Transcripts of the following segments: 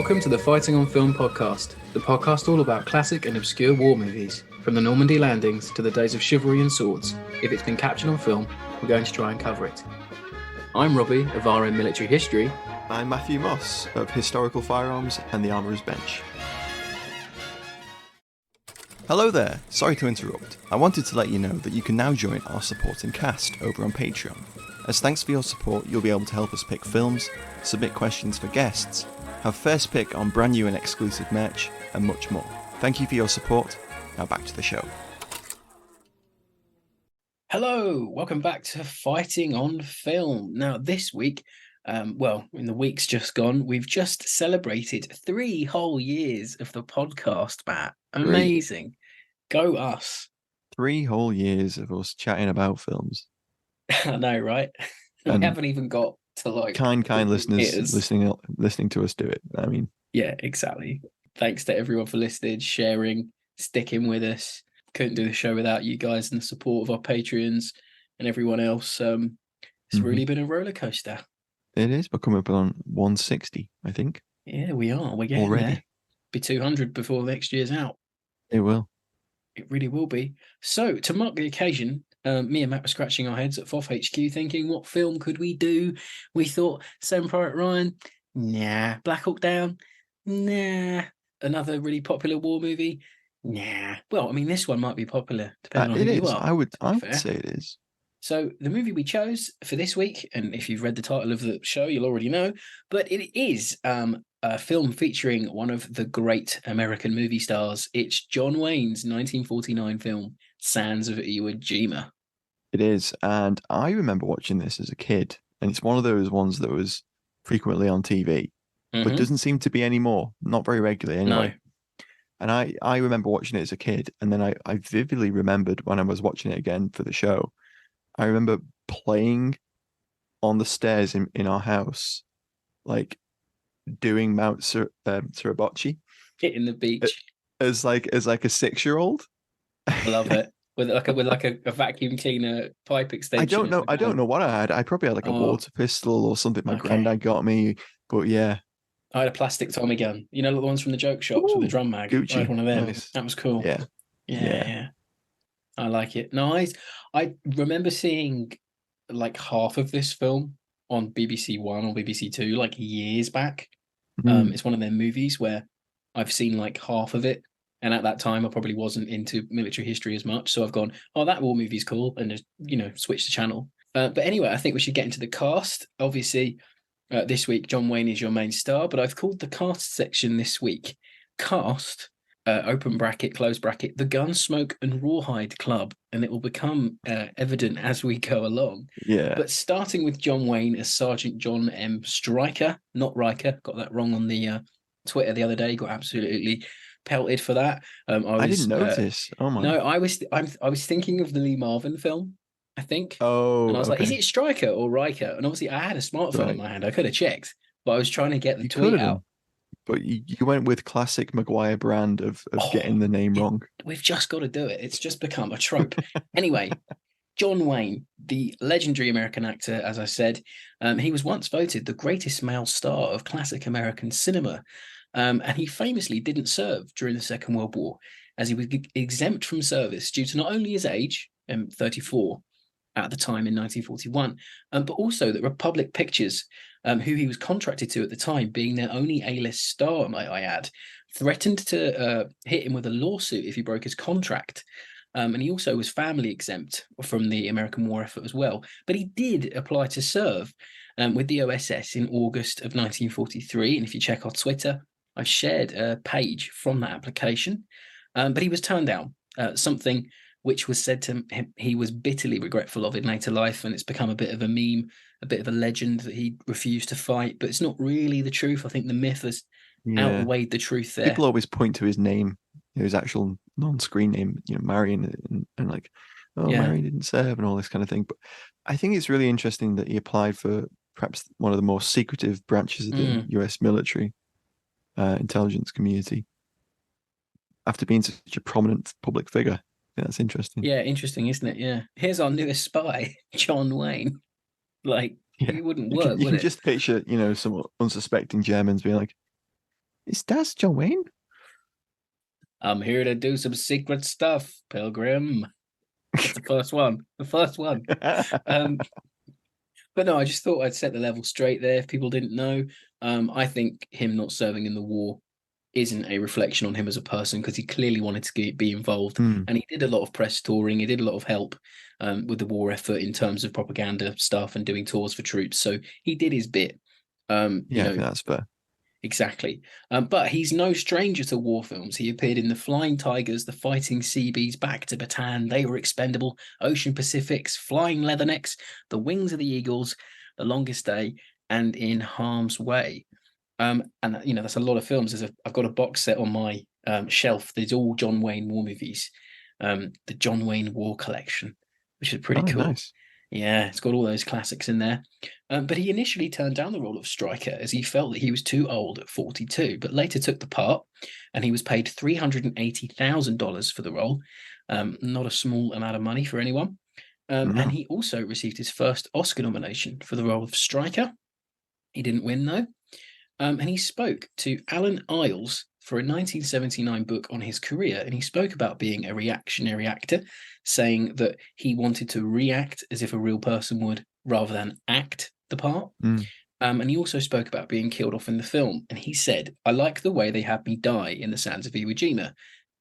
Welcome to the Fighting on Film podcast, the podcast all about classic and obscure war movies, from the Normandy landings to the days of chivalry and swords. If it's been captured on film, we're going to try and cover it. I'm Robbie of RM Military History. I'm Matthew Moss of Historical Firearms and the Armourer's Bench. Hello there, sorry to interrupt. I wanted to let you know that you can now join our supporting cast over on Patreon. As thanks for your support, you'll be able to help us pick films, submit questions for guests, have first pick on brand new and exclusive merch, and much more. Thank you for your support. Now back to the show. Hello, welcome back to Fighting on Film. Now this week, in the weeks just gone, we've just celebrated 3 whole years of the podcast, Matt. Amazing. Go us. 3 whole years of us chatting about films. I know, right? We haven't even got to like kind listeners listening to us do it. I mean, yeah, exactly. Thanks to everyone for listening, sharing, sticking with us. Couldn't do the show without you guys and the support of our Patreons and everyone else. It's really been a roller coaster. It is. We're coming up on 160, I think. Yeah, we are. We're getting already there. Be 200 before next year's out. It will. It really will be. So, to mark the occasion, me and Matt were scratching our heads at FOF HQ thinking, what film could we do? We thought, Saving Private Ryan? Nah. Black Hawk Down? Nah. Another really popular war movie? Nah. Well, I mean, this one might be popular, depending on who you are. I would say it is. So the movie we chose for this week, and if you've read the title of the show, you'll already know, but it is a film featuring one of the great American movie stars. It's John Wayne's 1949 film, Sands of Iwo Jima. It is, and I remember watching this as a kid, and it's one of those ones that was frequently on TV, but doesn't seem to be anymore, not very regularly anyway. No. And I remember watching it as a kid, and then I vividly remembered when I was watching it again for the show, I remember playing on the stairs in our house, like doing Mount Suribachi. Hitting the beach. As like a 6-year-old. I love it. With a vacuum cleaner pipe extension. I don't know what I had. I probably had like a water pistol or something my granddad got me. But yeah. I had a plastic Tommy gun. You know the ones from the joke shops with the drum mag? Gucci. I had one of them. Nice. That was cool. Yeah. I like it. Nice. I remember seeing like half of this film on BBC One or BBC Two like years back. It's one of their movies where I've seen like half of it. And at that time, I probably wasn't into military history as much. So I've gone, oh, that war movie's cool. And just, switch the channel. But anyway, I think we should get into the cast. Obviously, this week, John Wayne is your main star. But I've called the cast section this week Cast, open bracket, close bracket, the Gunsmoke and Rawhide Club. And it will become evident as we go along. Yeah. But starting with John Wayne as Sergeant John M. Stryker, not Riker. Got that wrong on the Twitter the other day. Got absolutely pelted for that. I didn't notice. Oh my! No, I was thinking of the Lee Marvin film. I think. Oh, and I was like, is it Stryker or Riker? And obviously, I had a smartphone in my hand. I could have checked, but I was trying to get the tweet out. But you went with classic Maguire brand of getting the name wrong. We've just got to do it. It's just become a trope. Anyway, John Wayne, the legendary American actor, as I said, he was once voted the greatest male star of classic American cinema. And he famously didn't serve during the Second World War, as he was exempt from service due to not only his age, 34 at the time in 1941, but also that Republic Pictures, who he was contracted to at the time, being their only A-list star, might I add, threatened to hit him with a lawsuit if he broke his contract. And he also was family exempt from the American war effort as well. But he did apply to serve with the OSS in August of 1943. And if you check our Twitter, I've shared a page from that application, but he was turned down, something which was said to him he was bitterly regretful of in later life, and it's become a bit of a meme, a bit of a legend that he refused to fight, but it's not really the truth. I think the myth has outweighed the truth there. People always point to his name, his actual non-screen name, Marion, and like, Marion didn't serve and all this kind of thing. But I think it's really interesting that he applied for perhaps one of the more secretive branches of the US military. Intelligence community after being such a prominent public figure. Yeah, that's interesting. Yeah, interesting, isn't it? Yeah. Here's our newest spy, John Wayne. Like, it wouldn't work, you would can it? just picture, some unsuspecting Germans being like, That's John Wayne? I'm here to do some secret stuff, Pilgrim. That's the first one. The first one. But no, I just thought I'd set the level straight there if people didn't know. I think him not serving in the war isn't a reflection on him as a person, because he clearly wanted to be involved, and he did a lot of press touring. He did a lot of help with the war effort in terms of propaganda stuff and doing tours for troops. So he did his bit. I think that's fair. Exactly. But he's no stranger to war films. He appeared in The Flying Tigers, The Fighting Seabees, Back to Bataan, They Were Expendable, Ocean Pacifics, Flying Leathernecks, The Wings of the Eagles, The Longest Day, and In Harm's Way. And that's a lot of films. I've got a box set on my shelf. There's all John Wayne war movies, the John Wayne War Collection, which is pretty cool. Nice. Yeah, it's got all those classics in there. But he initially turned down the role of Stryker as he felt that he was too old at 42, but later took the part, and he was paid $380,000 for the role. Not a small amount of money for anyone. No. And he also received his first Oscar nomination for the role of Stryker. He didn't win, though. And he spoke to Alan Iles for a 1979 book on his career, and he spoke about being a reactionary actor, saying that he wanted to react as if a real person would, rather than act the part. And he also spoke about being killed off in the film, and he said, "I like the way they had me die in the Sands of Iwo Jima.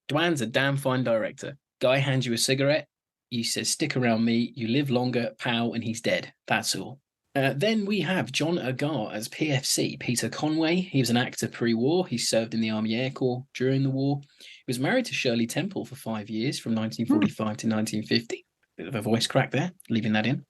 Dwan's a damn fine director. Guy hands you a cigarette, he says, 'Stick around me, you live longer, pow,' and he's dead. That's all." Then we have John Agar as PFC, Peter Conway. He was an actor pre-war. He served in the Army Air Corps during the war. He was married to Shirley Temple for 5 years, from 1945 to 1950. Bit of a voice crack there, leaving that in.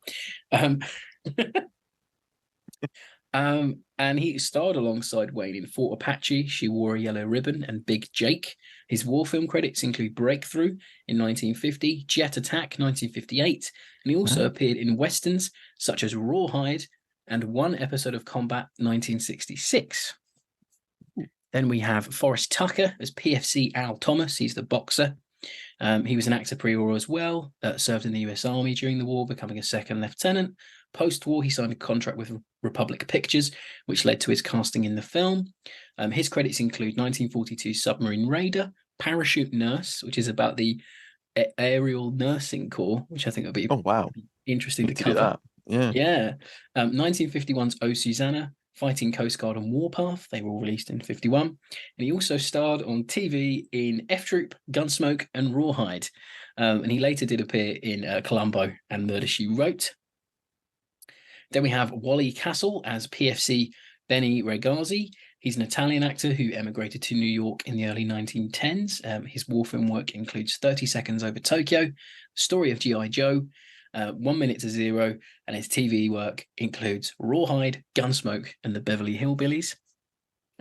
And he starred alongside Wayne in Fort Apache, She Wore a Yellow Ribbon, and Big Jake. His war film credits include Breakthrough in 1950, Jet Attack 1958, and he also appeared in westerns such as Rawhide and one episode of Combat 1966. Then we have Forrest Tucker as PFC Al Thomas. He's the boxer. He was an actor pre-war as well, served in the US Army during the war, becoming a second lieutenant. Post-war, he signed a contract with Republic Pictures, which led to his casting in the film. His credits include 1942 Submarine Raider, Parachute Nurse, which is about the aerial nursing corps, which I think would be interesting to cover. Yeah. 1951's Oh Susanna, Fighting Coast Guard and Warpath. They were all released in 51. And he also starred on TV in F Troop, Gunsmoke, and Rawhide. And he later did appear in Columbo and Murder, She Wrote. Then we have Wally Castle as PFC Benny Regazzi. He's an Italian actor who emigrated to New York in the early 1910s. His war film work includes 30 Seconds Over Tokyo, The Story of G.I. Joe, 1 Minute to Zero, and his TV work includes Rawhide, Gunsmoke, and the Beverly Hillbillies.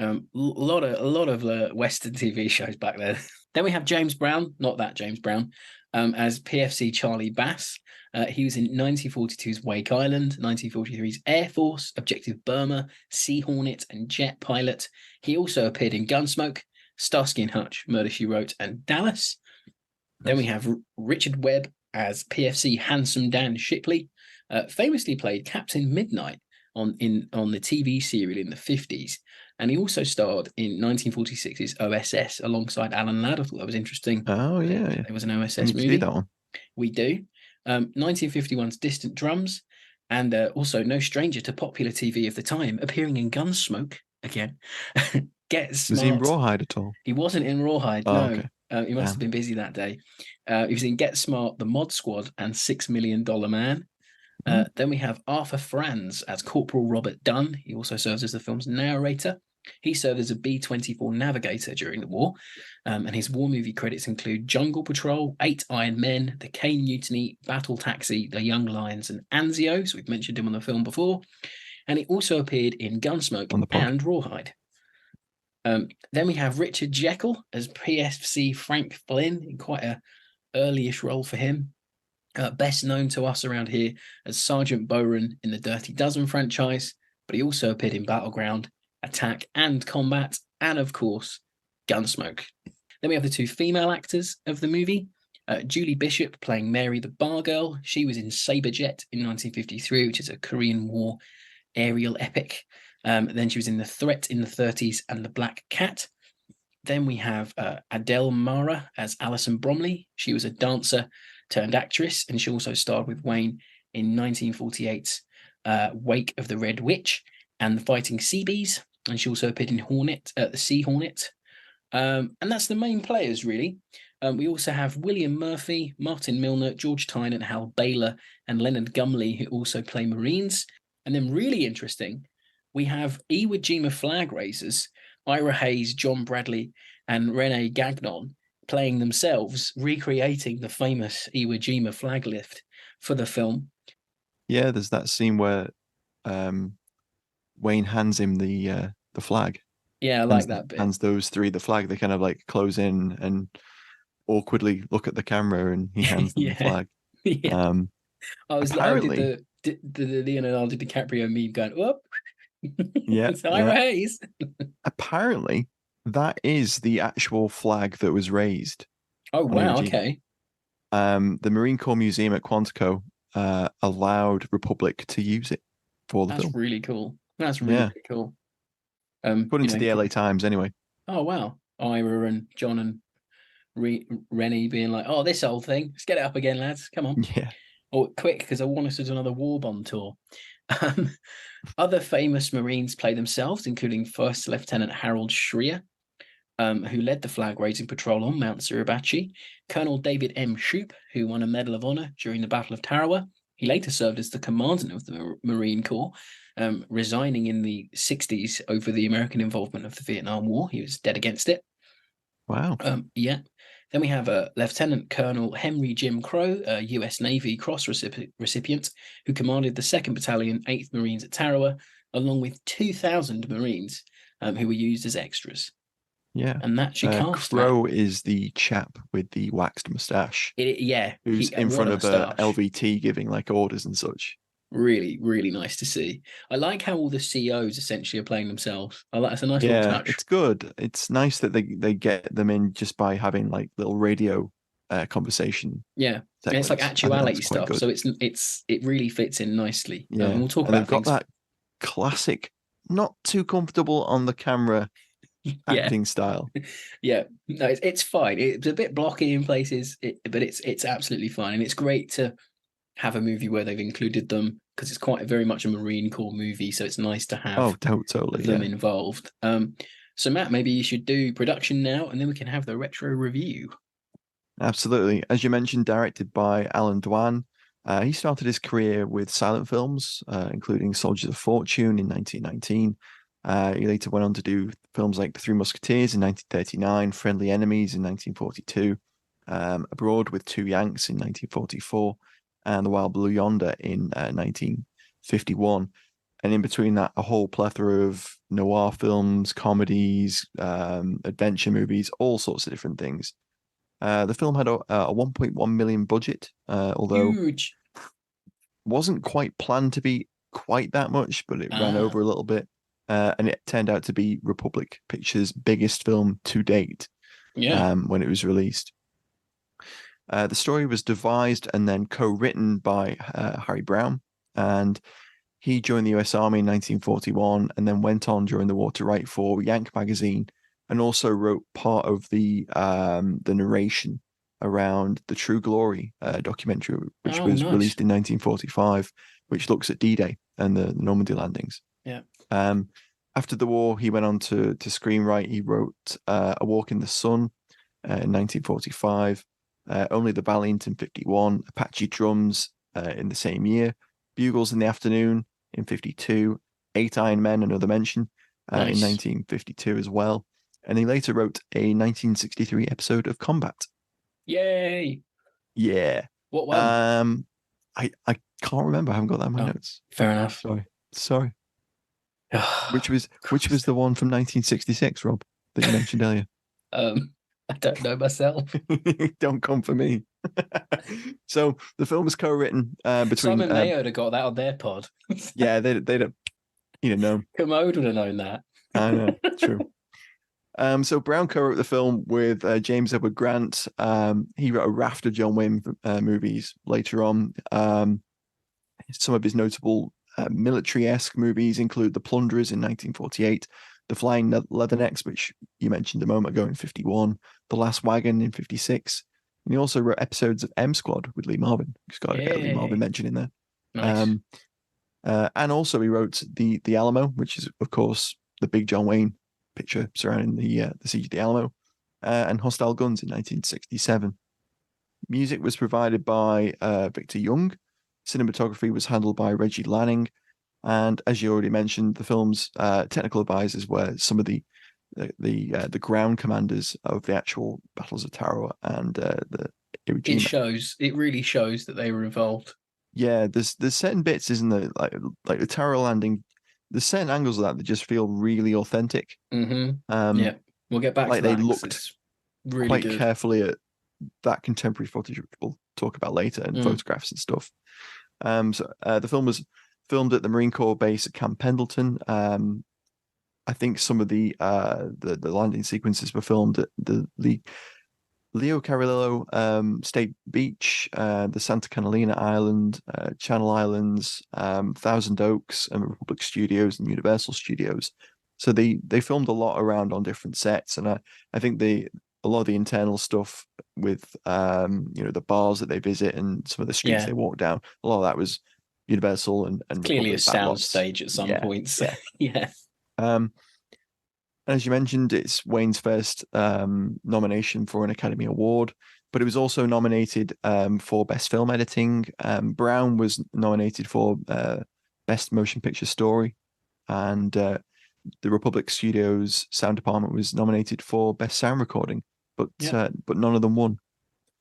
A lot of Western TV shows back there. Then we have James Brown, not that James Brown, as PFC Charlie Bass. He was in 1942's Wake Island, 1943's Air Force, Objective Burma, Sea Hornet, and Jet Pilot. He also appeared in Gunsmoke, Starsky and Hutch, Murder, She Wrote, and Dallas. Then we have Richard Webb as PFC Handsome Dan Shipley. Famously played Captain Midnight on the TV serial in the 50s. And he also starred in 1946's OSS alongside Alan Ladd. I thought that was interesting. Oh, yeah. There was an OSS movie. See that one. We do. 1951's Distant Drums, and also no stranger to popular TV of the time, appearing in Gunsmoke again. Get Smart. Was he in Rawhide at all? He wasn't in Rawhide, no. Okay. He must have been busy that day. He was in Get Smart, The Mod Squad, and $6 Million Man. Then we have Arthur Franz as Corporal Robert Dunn. He also serves as the film's narrator. He served as a B-24 navigator during the war, and his war movie credits include Jungle Patrol, 8 Iron Men, The Caine Mutiny, Battle Taxi, The Young Lions, and Anzio. So we've mentioned him on the film before. And he also appeared in Gunsmoke and Rawhide. Then we have Richard Jekyll as PFC Frank Flynn, in quite a early-ish role for him. Best known to us around here as Sergeant Bowen in the Dirty Dozen franchise, but he also appeared in Battleground, Attack and Combat, and of course, Gunsmoke. Then we have the two female actors of the movie. Julie Bishop playing Mary the Bar Girl. She was in Saberjet in 1953, which is a Korean War aerial epic. Then she was in The Threat in the 30s and The Black Cat. Then we have Adele Mara as Alison Bromley. She was a dancer turned actress, and she also starred with Wayne in 1948's Wake of the Red Witch and The Fighting Seabees. And she also appeared in The Sea Hornet. And that's the main players, really. We also have William Murphy, Martin Milner, George Tynan, Hal Baylor, and Leonard Gumley, who also play Marines. And then, really interesting, we have Iwo Jima flag raisers, Ira Hayes, John Bradley, and Rene Gagnon playing themselves, recreating the famous Iwo Jima flag lift for the film. Yeah, there's that scene where Wayne hands him the flag. Yeah, I like that bit. Hands those three the flag. They kind of like close in and awkwardly look at the camera, and he hands them the flag. Yeah. I did the Leonardo DiCaprio meme going, whoop. Yeah. It's Ira Hayes. Apparently, that is the actual flag that was raised. Oh, wow. Okay. The Marine Corps Museum at Quantico allowed Republic to use it for the film. That's really cool. That's really cool. Put into the LA Times anyway. Oh, wow. Ira and John and Rennie being like, oh, this old thing. Let's get it up again, lads. Come on. Yeah. Oh, quick, because I want us to do another War Bond tour. Other famous Marines play themselves, including First Lieutenant Harold Schreier, who led the flag-raising patrol on Mount Suribachi, Colonel David M. Shoup, who won a Medal of Honor during the Battle of Tarawa. He later served as the commandant of the Marine Corps, resigning in the 60s over the American involvement of the Vietnam War. He was dead against it. Wow. Yeah. Then we have Lieutenant Colonel Henry Jim Crow, a U.S. Navy Cross recipient, who commanded the 2nd Battalion, 8th Marines at Tarawa, along with 2,000 Marines who were used as extras. Yeah. And that's your cast. Crow is the chap with the waxed moustache. Who's in front of a LVT giving like orders and such. Really, really nice to see. I like how all the COs essentially are playing themselves. That's a nice little touch. It's good. It's nice that they get them in just by having like little radio conversation. Yeah, and it's like actuality stuff, so it really fits in nicely. Yeah, we'll talk about they've got that classic, not too comfortable on the camera acting style. Yeah, no, it's fine. It's a bit blocky in places, but it's absolutely fine, and it's great to have a movie where they've included them because it's very much a Marine Corps movie, so it's nice to have them involved. So Matt, maybe you should do production now, and then we can have the retro review. Absolutely. As you mentioned, directed by Allan Dwan. He started his career with silent films, including Soldiers of Fortune in 1919. He later went on to do films like The Three Musketeers in 1939, Friendly Enemies in 1942, Abroad with Two Yanks in 1944, and The Wild Blue Yonder in 1951. And in between that, a whole plethora of noir films, comedies, adventure movies, all sorts of different things. The film had a 1.1 million budget, although huge. Wasn't quite planned to be quite that much, but it ran over a little bit. And it turned out to be Republic Pictures' biggest film to date when it was released. The story was devised and then co-written by Harry Brown, and he joined the US Army in 1941 and then went on during the war to write for Yank magazine, and also wrote part of the narration around the True Glory documentary, which was released in 1945, which looks at D-Day and the Normandy landings. Yeah. After the war, he went on to screenwrite. He wrote A Walk in the Sun in 1945, Only the Valiant in 51, Apache Drums in the same year, Bugles in the Afternoon in 52, Eight Iron Men, another mention, in 1952 as well. And he later wrote a 1963 episode of Combat. Yay! Yeah. What one? I can't remember. I haven't got that in my notes. Fair enough. Sorry. Which was the one from 1966, Rob, that you mentioned earlier? I don't know myself. Don't come for me. So the film was co-written between Simon Mayo would have got that on their pod. Yeah, they'd have, known. Commode would have known that. I know, true. So Brown co-wrote the film with James Edward Grant. He wrote a raft of John Wayne movies later on. Some of his notable military-esque movies include The Plunderers in 1948, The Flying Leathernecks, which you mentioned a moment ago, in 51, The Last Wagon in 56. And he also wrote episodes of M Squad with Lee Marvin. He's got to get a Lee Marvin mention in there. Nice. And also he wrote the Alamo, which is, of course, the big John Wayne picture surrounding the siege of the Alamo, and Hostile Guns in 1967. Music was provided by Victor Young. Cinematography was handled by Reggie Lanning. And as you already mentioned, the film's technical advisors were some of the ground commanders of the actual battles of Tarawa and the Iwo Jima. It really shows that they were involved. Yeah, there's certain bits, isn't there? Like the Tarawa landing, there's certain angles of that just feel really authentic. Yeah, we'll get back like to that. They looked really quite good. carefully at that contemporary footage, which we'll talk about later, and photographs and stuff. The film was filmed at the Marine Corps base at Camp Pendleton. I think some of the landing sequences were filmed at the Leo Carrillo State Beach, the Santa Catalina Island, Channel Islands, Thousand Oaks, and Republic Studios and Universal Studios. So they filmed a lot around on different sets, and I think a lot of the internal stuff with the bars that they visit and some of the streets they walk down, a lot of that was Universal and clearly Republic a sound stage at some points. Yeah. As you mentioned, it's Wayne's first nomination for an Academy Award, but it was also nominated for Best Film Editing. Brown was nominated for Best Motion Picture Story, and the Republic Studios Sound Department was nominated for Best Sound Recording, but none of them won.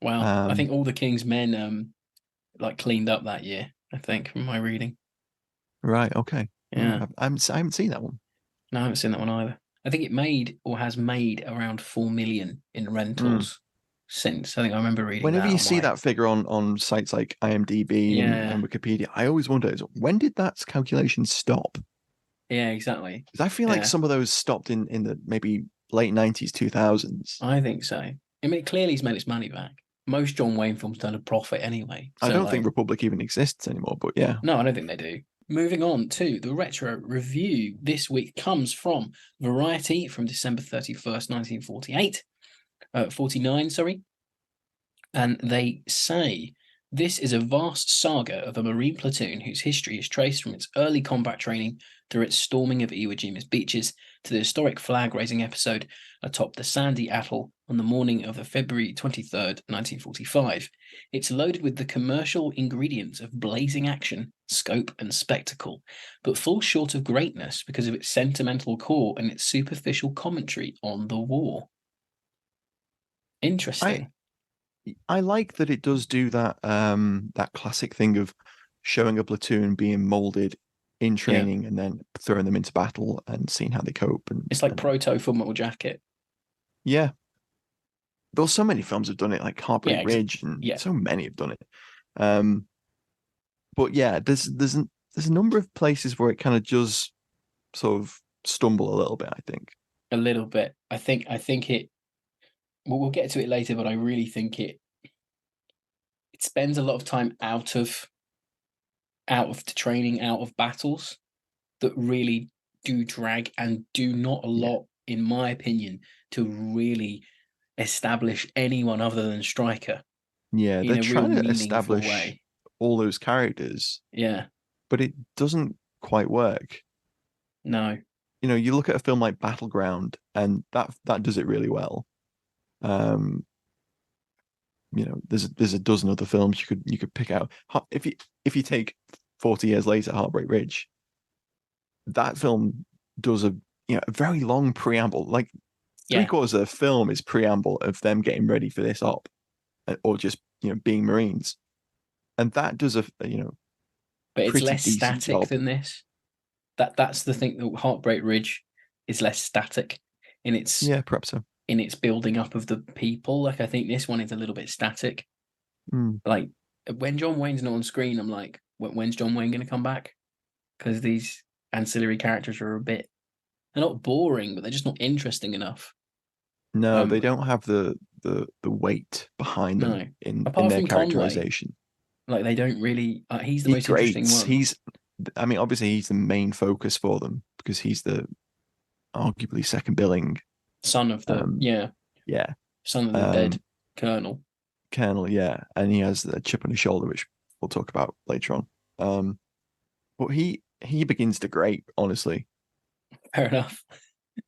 Wow, I think all the King's Men cleaned up that year, I think, from my reading. Right, okay. Yeah. I haven't seen that one. No, I haven't seen that one either. I think it made or has made around 4 million in rentals since. I think I remember reading Whenever that. You see that figure on sites like IMDb and Wikipedia, I always wonder, when did that calculation stop? Yeah, exactly. Because I feel like some of those stopped in the maybe late 90s, 2000s. I think so. I mean, it clearly has made its money back. Most John Wayne films don't a profit anyway. So I don't think Republic even exists anymore, but yeah. No, I don't think they do. Moving on to the retro review this week comes from Variety from December 31st, 1948. 49, sorry. And they say, this is a vast saga of a Marine platoon whose history is traced from its early combat training through its storming of Iwo Jima's beaches to the historic flag-raising episode atop the sandy atoll on the morning of the February 23rd, 1945. It's loaded with the commercial ingredients of blazing action, scope, and spectacle, but falls short of greatness because of its sentimental core and its superficial commentary on the war. Interesting. I like that it does do that that classic thing of showing a platoon being molded in training and then throwing them into battle and seeing how they cope. And it's like proto Full Metal Jacket. Yeah. There's so many films have done it, like Heartbreak Ridge, and so many have done it. But yeah, there's a number of places where it kind of does sort of stumble a little bit, I think. A little bit. I think it, well, we'll get to it later, but I really think it spends a lot of time out of the training, out of battles that really do drag and do not a lot, in my opinion, to really establish anyone other than Stryker. Yeah, they're trying to establish all those characters. Yeah. But it doesn't quite work. No. You look at a film like Battleground, and that does it really well. There's a dozen other films you could pick out. If you take 40 years later, Heartbreak Ridge, that film does a very long preamble. Like 3/4 of the film is preamble of them getting ready for this op, or just being Marines, and that does a But it's less static than this. That's the thing. That Heartbreak Ridge is less static in its perhaps so. In its building up of the people. Like, I think this one is a little bit static. Like, when John Wayne's not on screen, I'm like, when's John Wayne going to come back? Because these ancillary characters are they're not boring, but they're just not interesting enough. No, they don't have the weight behind them in their characterization. Conway, like, they don't really. He's the most interesting one. I mean, obviously he's the main focus for them because he's the arguably second billing. Son of the Um, yeah, son of the dead um, colonel. Colonel, yeah, and he has the chip on his shoulder, which we'll talk about later on. But he begins to grate, honestly, Fair enough.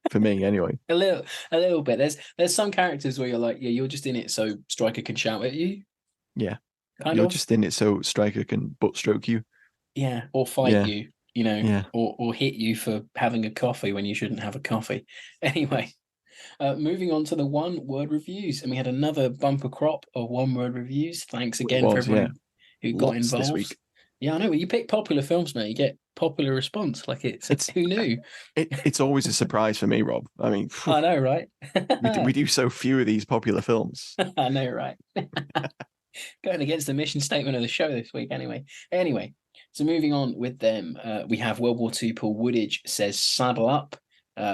for me anyway. A little bit. There's some characters where you're like, yeah, you're just in it so Stryker can shout at you, Yeah, kind you're of. just in it so Stryker can butt stroke you. Yeah, or fight Yeah, you, yeah. or hit you for having a coffee when you shouldn't have a coffee. Anyway, moving on to the one-word reviews, and we had another bumper crop of one-word reviews. Thanks It again for was, yeah. everyone who got Lots this involved. week. Yeah, I know. When you pick popular films, mate, you get popular response. Like It's who knew? it's always a surprise for me, Rob. I mean, phew, I know, right? we do so few of these popular films. I know, right? Going against the mission statement of the show this week, anyway. Anyway, so moving on with them, we have World War II. Paul Woodage says saddle up.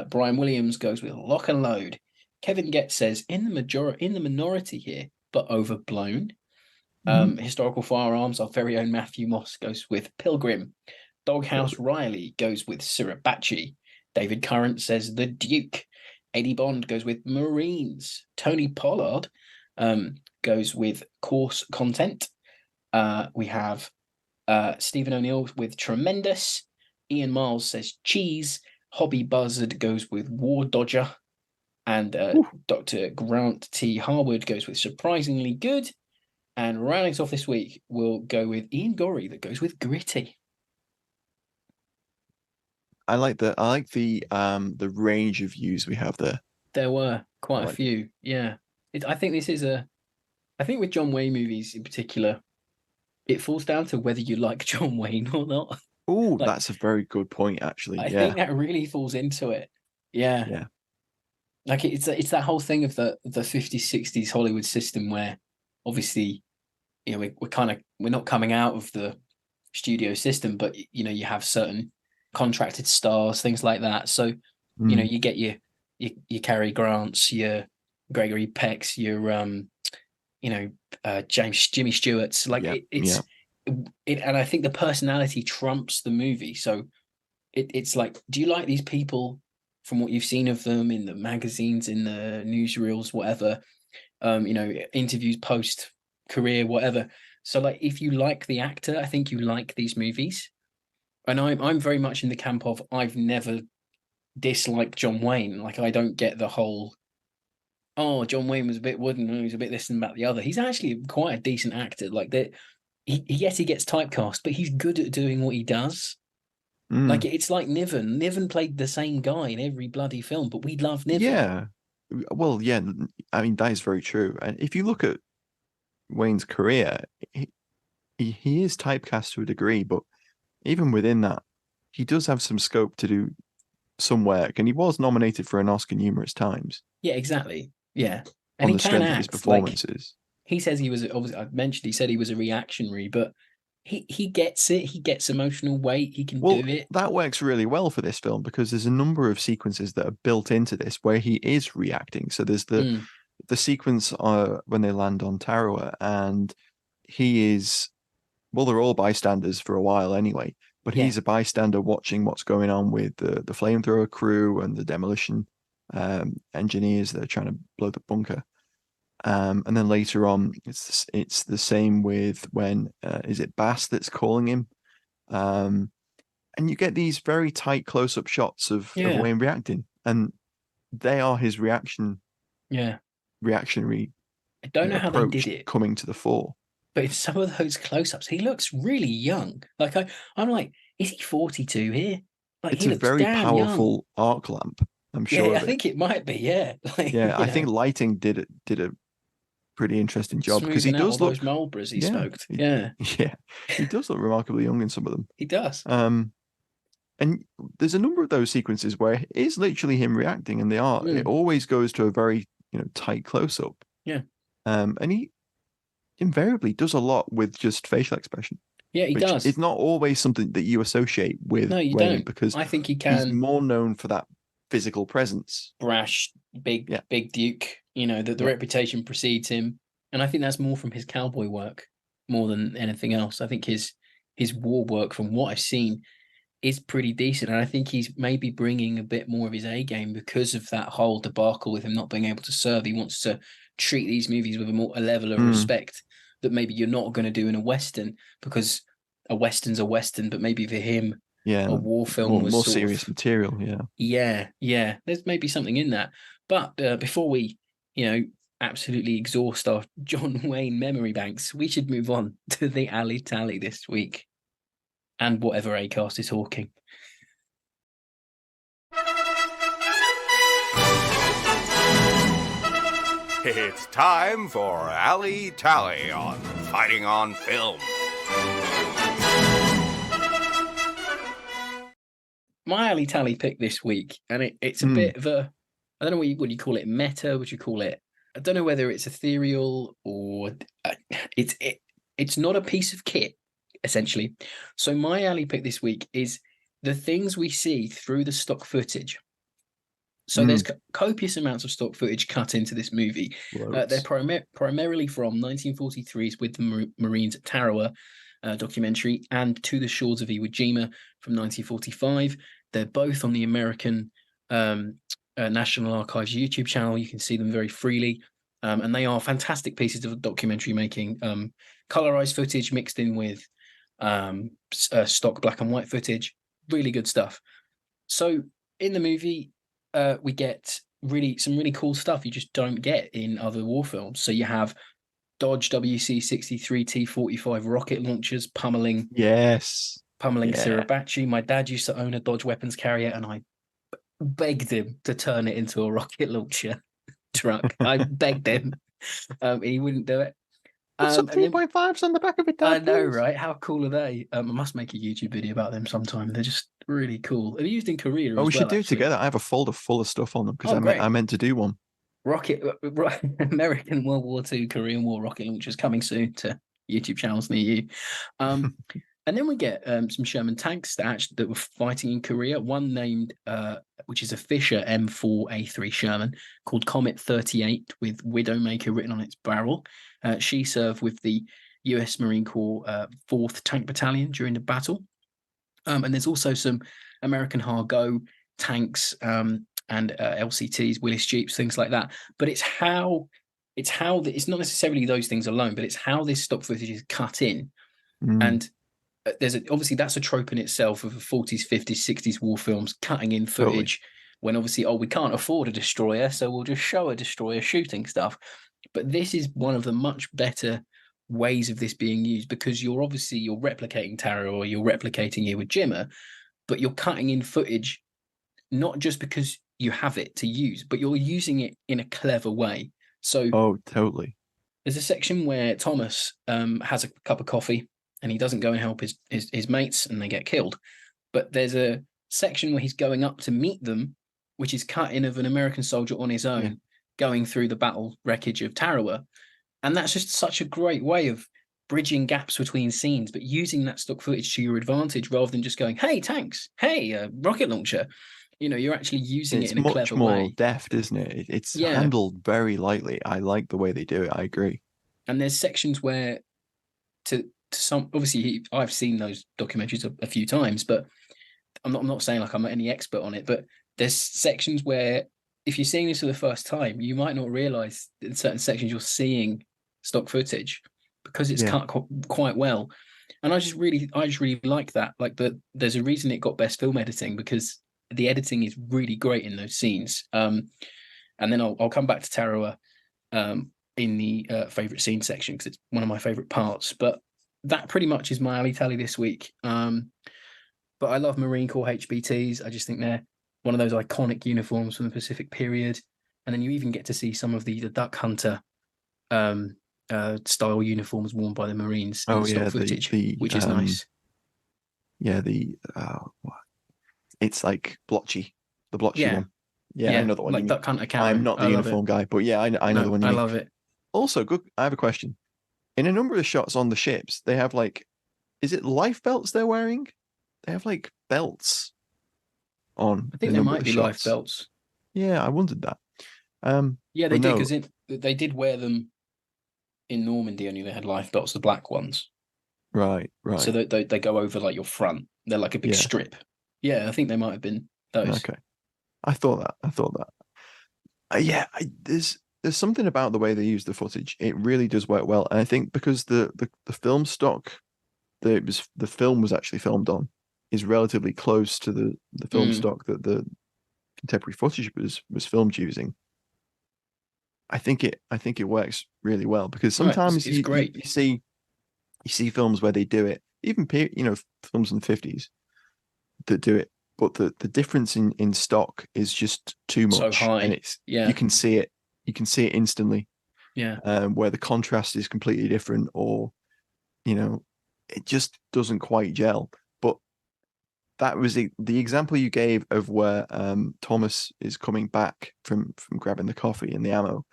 Brian Williams goes with lock and load. Kevin Getz says in the minority here, but overblown. Historical firearms. Our very own Matthew Moss goes with Pilgrim. Doghouse Riley goes with Suribachi. David Current says The Duke. Eddie Bond goes with Marines. Tony Pollard goes with Course Content. We have Stephen O'Neill with Tremendous. Ian Miles says Cheese. Hobby Buzzard goes with War Dodger. And Dr. Grant T. Harwood goes with Surprisingly Good. And rounding us off this week, we'll go with Ian Gorey that goes with Gritty. I like the range of views we have there. There were quite a few, yeah. I think with John Wayne movies in particular, it falls down to whether you like John Wayne or not. Oh, Like, that's a very good point, actually. I Yeah, think that really falls into it. Yeah. yeah, Like it's that whole thing of the 50s, 60s Hollywood system where obviously, we're not coming out of the studio system, but you have certain contracted stars, things like that. So, you get your Cary Grants, your Gregory Pecks, your Jimmy Stewart's. Like and I think the personality trumps the movie. So it's like, do you like these people from what you've seen of them in the magazines, in the newsreels, whatever, interviews, post career, whatever. So like, if you like the actor, I think you like these movies. And I'm very much in the camp of I've never disliked John Wayne. Like, I don't get the whole, oh, John Wayne was a bit wooden, he was a bit this and that the other. He's actually quite a decent actor. Like that, yes, he gets typecast, but he's good at doing what he does. Like it's like Niven. Niven played the same guy in every bloody film, but we love Niven. Yeah. Well, yeah. I mean, that is very true. And if you look at Wayne's career, he is typecast to a degree, but even within that, he does have some scope to do some work, and he was nominated for an Oscar numerous times. Yeah, exactly. Yeah, and on he the can strength act. of his performances. Like, he says he was obviously. I mentioned he said he was a reactionary, but he gets it. He gets emotional weight. He can do it. That works really well for this film because there's a number of sequences that are built into this where he is reacting. So there's the sequence when they land on Tarawa, and he is, well, they're all bystanders for a while anyway, but he's a bystander watching what's going on with the flamethrower crew and the demolition engineers that are trying to blow the bunker. And then later on, it's the same with when is it Bass that's calling him, and you get these very tight close-up shots of Wayne reacting, and they are his reactionary. I don't know how they did it coming to the fore. But in some of those close-ups, he looks really young. Like I'm like, is he 42 here? Like, it's he a looks very damn powerful young. arc lamp. I'm sure. Yeah, I think it might be. Yeah. Like, I think lighting did a pretty interesting job because he does look those Marlboros he smoked. Yeah, he does look remarkably young in some of them. He does. And there's a number of those sequences where it is literally him reacting, and it always goes to a very tight close up. Yeah. And he invariably does a lot with just facial expression. Yeah, he does. It's not always something that you associate with Wayne don't. Because I think he can. He's more known for that physical presence. Brash, big Duke. The reputation precedes him. And I think that's more from his cowboy work more than anything else. I think his his war work, from what I've seen, is pretty decent. And I think he's maybe bringing a bit more of his A game because of that whole debacle with him not being able to serve. He wants to treat these movies with a level of respect that maybe you're not going to do in a Western, because a Western's a Western, but maybe for him, a war film was more sort serious of material. Yeah. There's maybe something in that. But before we, absolutely exhaust our John Wayne memory banks, we should move on to the Ali Tally this week and whatever Acast is hawking. It's time for Ali Tally on Fighting on Film. My Ali Tally pick this week, and it's a bit of a, I don't know would you call it meta? Would you call it? I don't know whether it's ethereal or it's not a piece of kit, essentially. So my Ali pick this week is the things we see through the stock footage. So there's copious amounts of stock footage cut into this movie. They're primarily from 1943's With the Marines at Tarawa documentary and To the Shores of Iwo Jima from 1945. They're both on the American National Archives YouTube channel. You can see them very freely. And they are fantastic pieces of documentary making. Colorized footage mixed in with stock black and white footage. Really good stuff. So in the movie, we get some really cool stuff you just don't get in other war films. So you have Dodge WC-63 T-45 rocket launchers pummeling Suribachi. My dad used to own a Dodge weapons carrier, and I begged him to turn it into a rocket launcher truck. I begged him. He wouldn't do it. Put some 3.5s on the back of it, Dad, I know, right? How cool are they? I must make a YouTube video about them sometime. They're just really cool. They're used in Korea as well. We should do it together. I have a folder full of stuff on them because I meant to do one. American World War II, Korean War rocket launchers coming soon to YouTube channels near you. And then we get some Sherman tanks that were fighting in Korea. One named, which is a Fisher M4A3 Sherman, called Comet 38 with Widowmaker written on its barrel. She served with the US Marine Corps 4th Tank Battalion during the battle. And there's also some American Hargo tanks and LCTs, Willis Jeeps, things like that. But it's not necessarily those things alone, but it's how this stock footage is cut in. And obviously that's a trope in itself of the 40s, 50s, 60s war films cutting in footage when obviously, we can't afford a destroyer, so we'll just show a destroyer shooting stuff. But this is one of the much better ways of this being used, because you're replicating Tara or you're replicating Iwo Jima, but you're cutting in footage not just because you have it to use, but you're using it in a clever way. So totally. There's a section where Thomas has a cup of coffee and he doesn't go and help his mates and they get killed. But there's a section where he's going up to meet them, which is cut in of an American soldier on his own, going through the battle wreckage of Tarawa. And that's just such a great way of bridging gaps between scenes, but using that stock footage to your advantage rather than just going, hey, tanks, hey, rocket launcher. You're actually using it in a clever way. It's much more deft, isn't it? It's handled very lightly. I like the way they do it. I agree. And there's sections where obviously I've seen those documentaries a few times, but I'm not saying like I'm any expert on it, but there's sections where if you're seeing this for the first time, you might not realize in certain sections you're seeing stock footage because it's cut quite well. And I just really like that. Like there's a reason it got best film editing, because the editing is really great in those scenes. And then I'll come back to Tarawa in the favorite scene section because it's one of my favorite parts. But that pretty much is my Ali Tally this week. But I love Marine Corps HBTs. I just think they're one of those iconic uniforms from the Pacific period. And then you even get to see some of the Duck Hunter style uniforms worn by the Marines in the stock footage, which is nice. Yeah, it's like blotchy, the blotchy one. Yeah, I know the one. Like Duck Hunter camo. I'm not the uniform guy, but yeah, I know the one you mean. I love it. Also, good. I have a question. In a number of shots on the ships, they have is it life belts they're wearing? They have belts on. I think there might be life belts. Yeah, I wondered that. Yeah, they did, because they did wear them in Normandy. Only they had life belts, the black ones. Right. So they go over like your front. They're like a big strip. Yeah, I think they might have been those. Okay. I thought that. There's something about the way they use the footage. It really does work well, and I think because the film stock that the film was actually filmed on is relatively close to the film stock that the contemporary footage was filmed using. I think it works really well, because sometimes it's great. You see films where they do it, even films in the 50s that do it, but the difference in stock is just too much, so high, and you can see it instantly. Where the contrast is completely different, or it just doesn't quite gel. But that was the example you gave of where Thomas is coming back from grabbing the coffee and the ammo.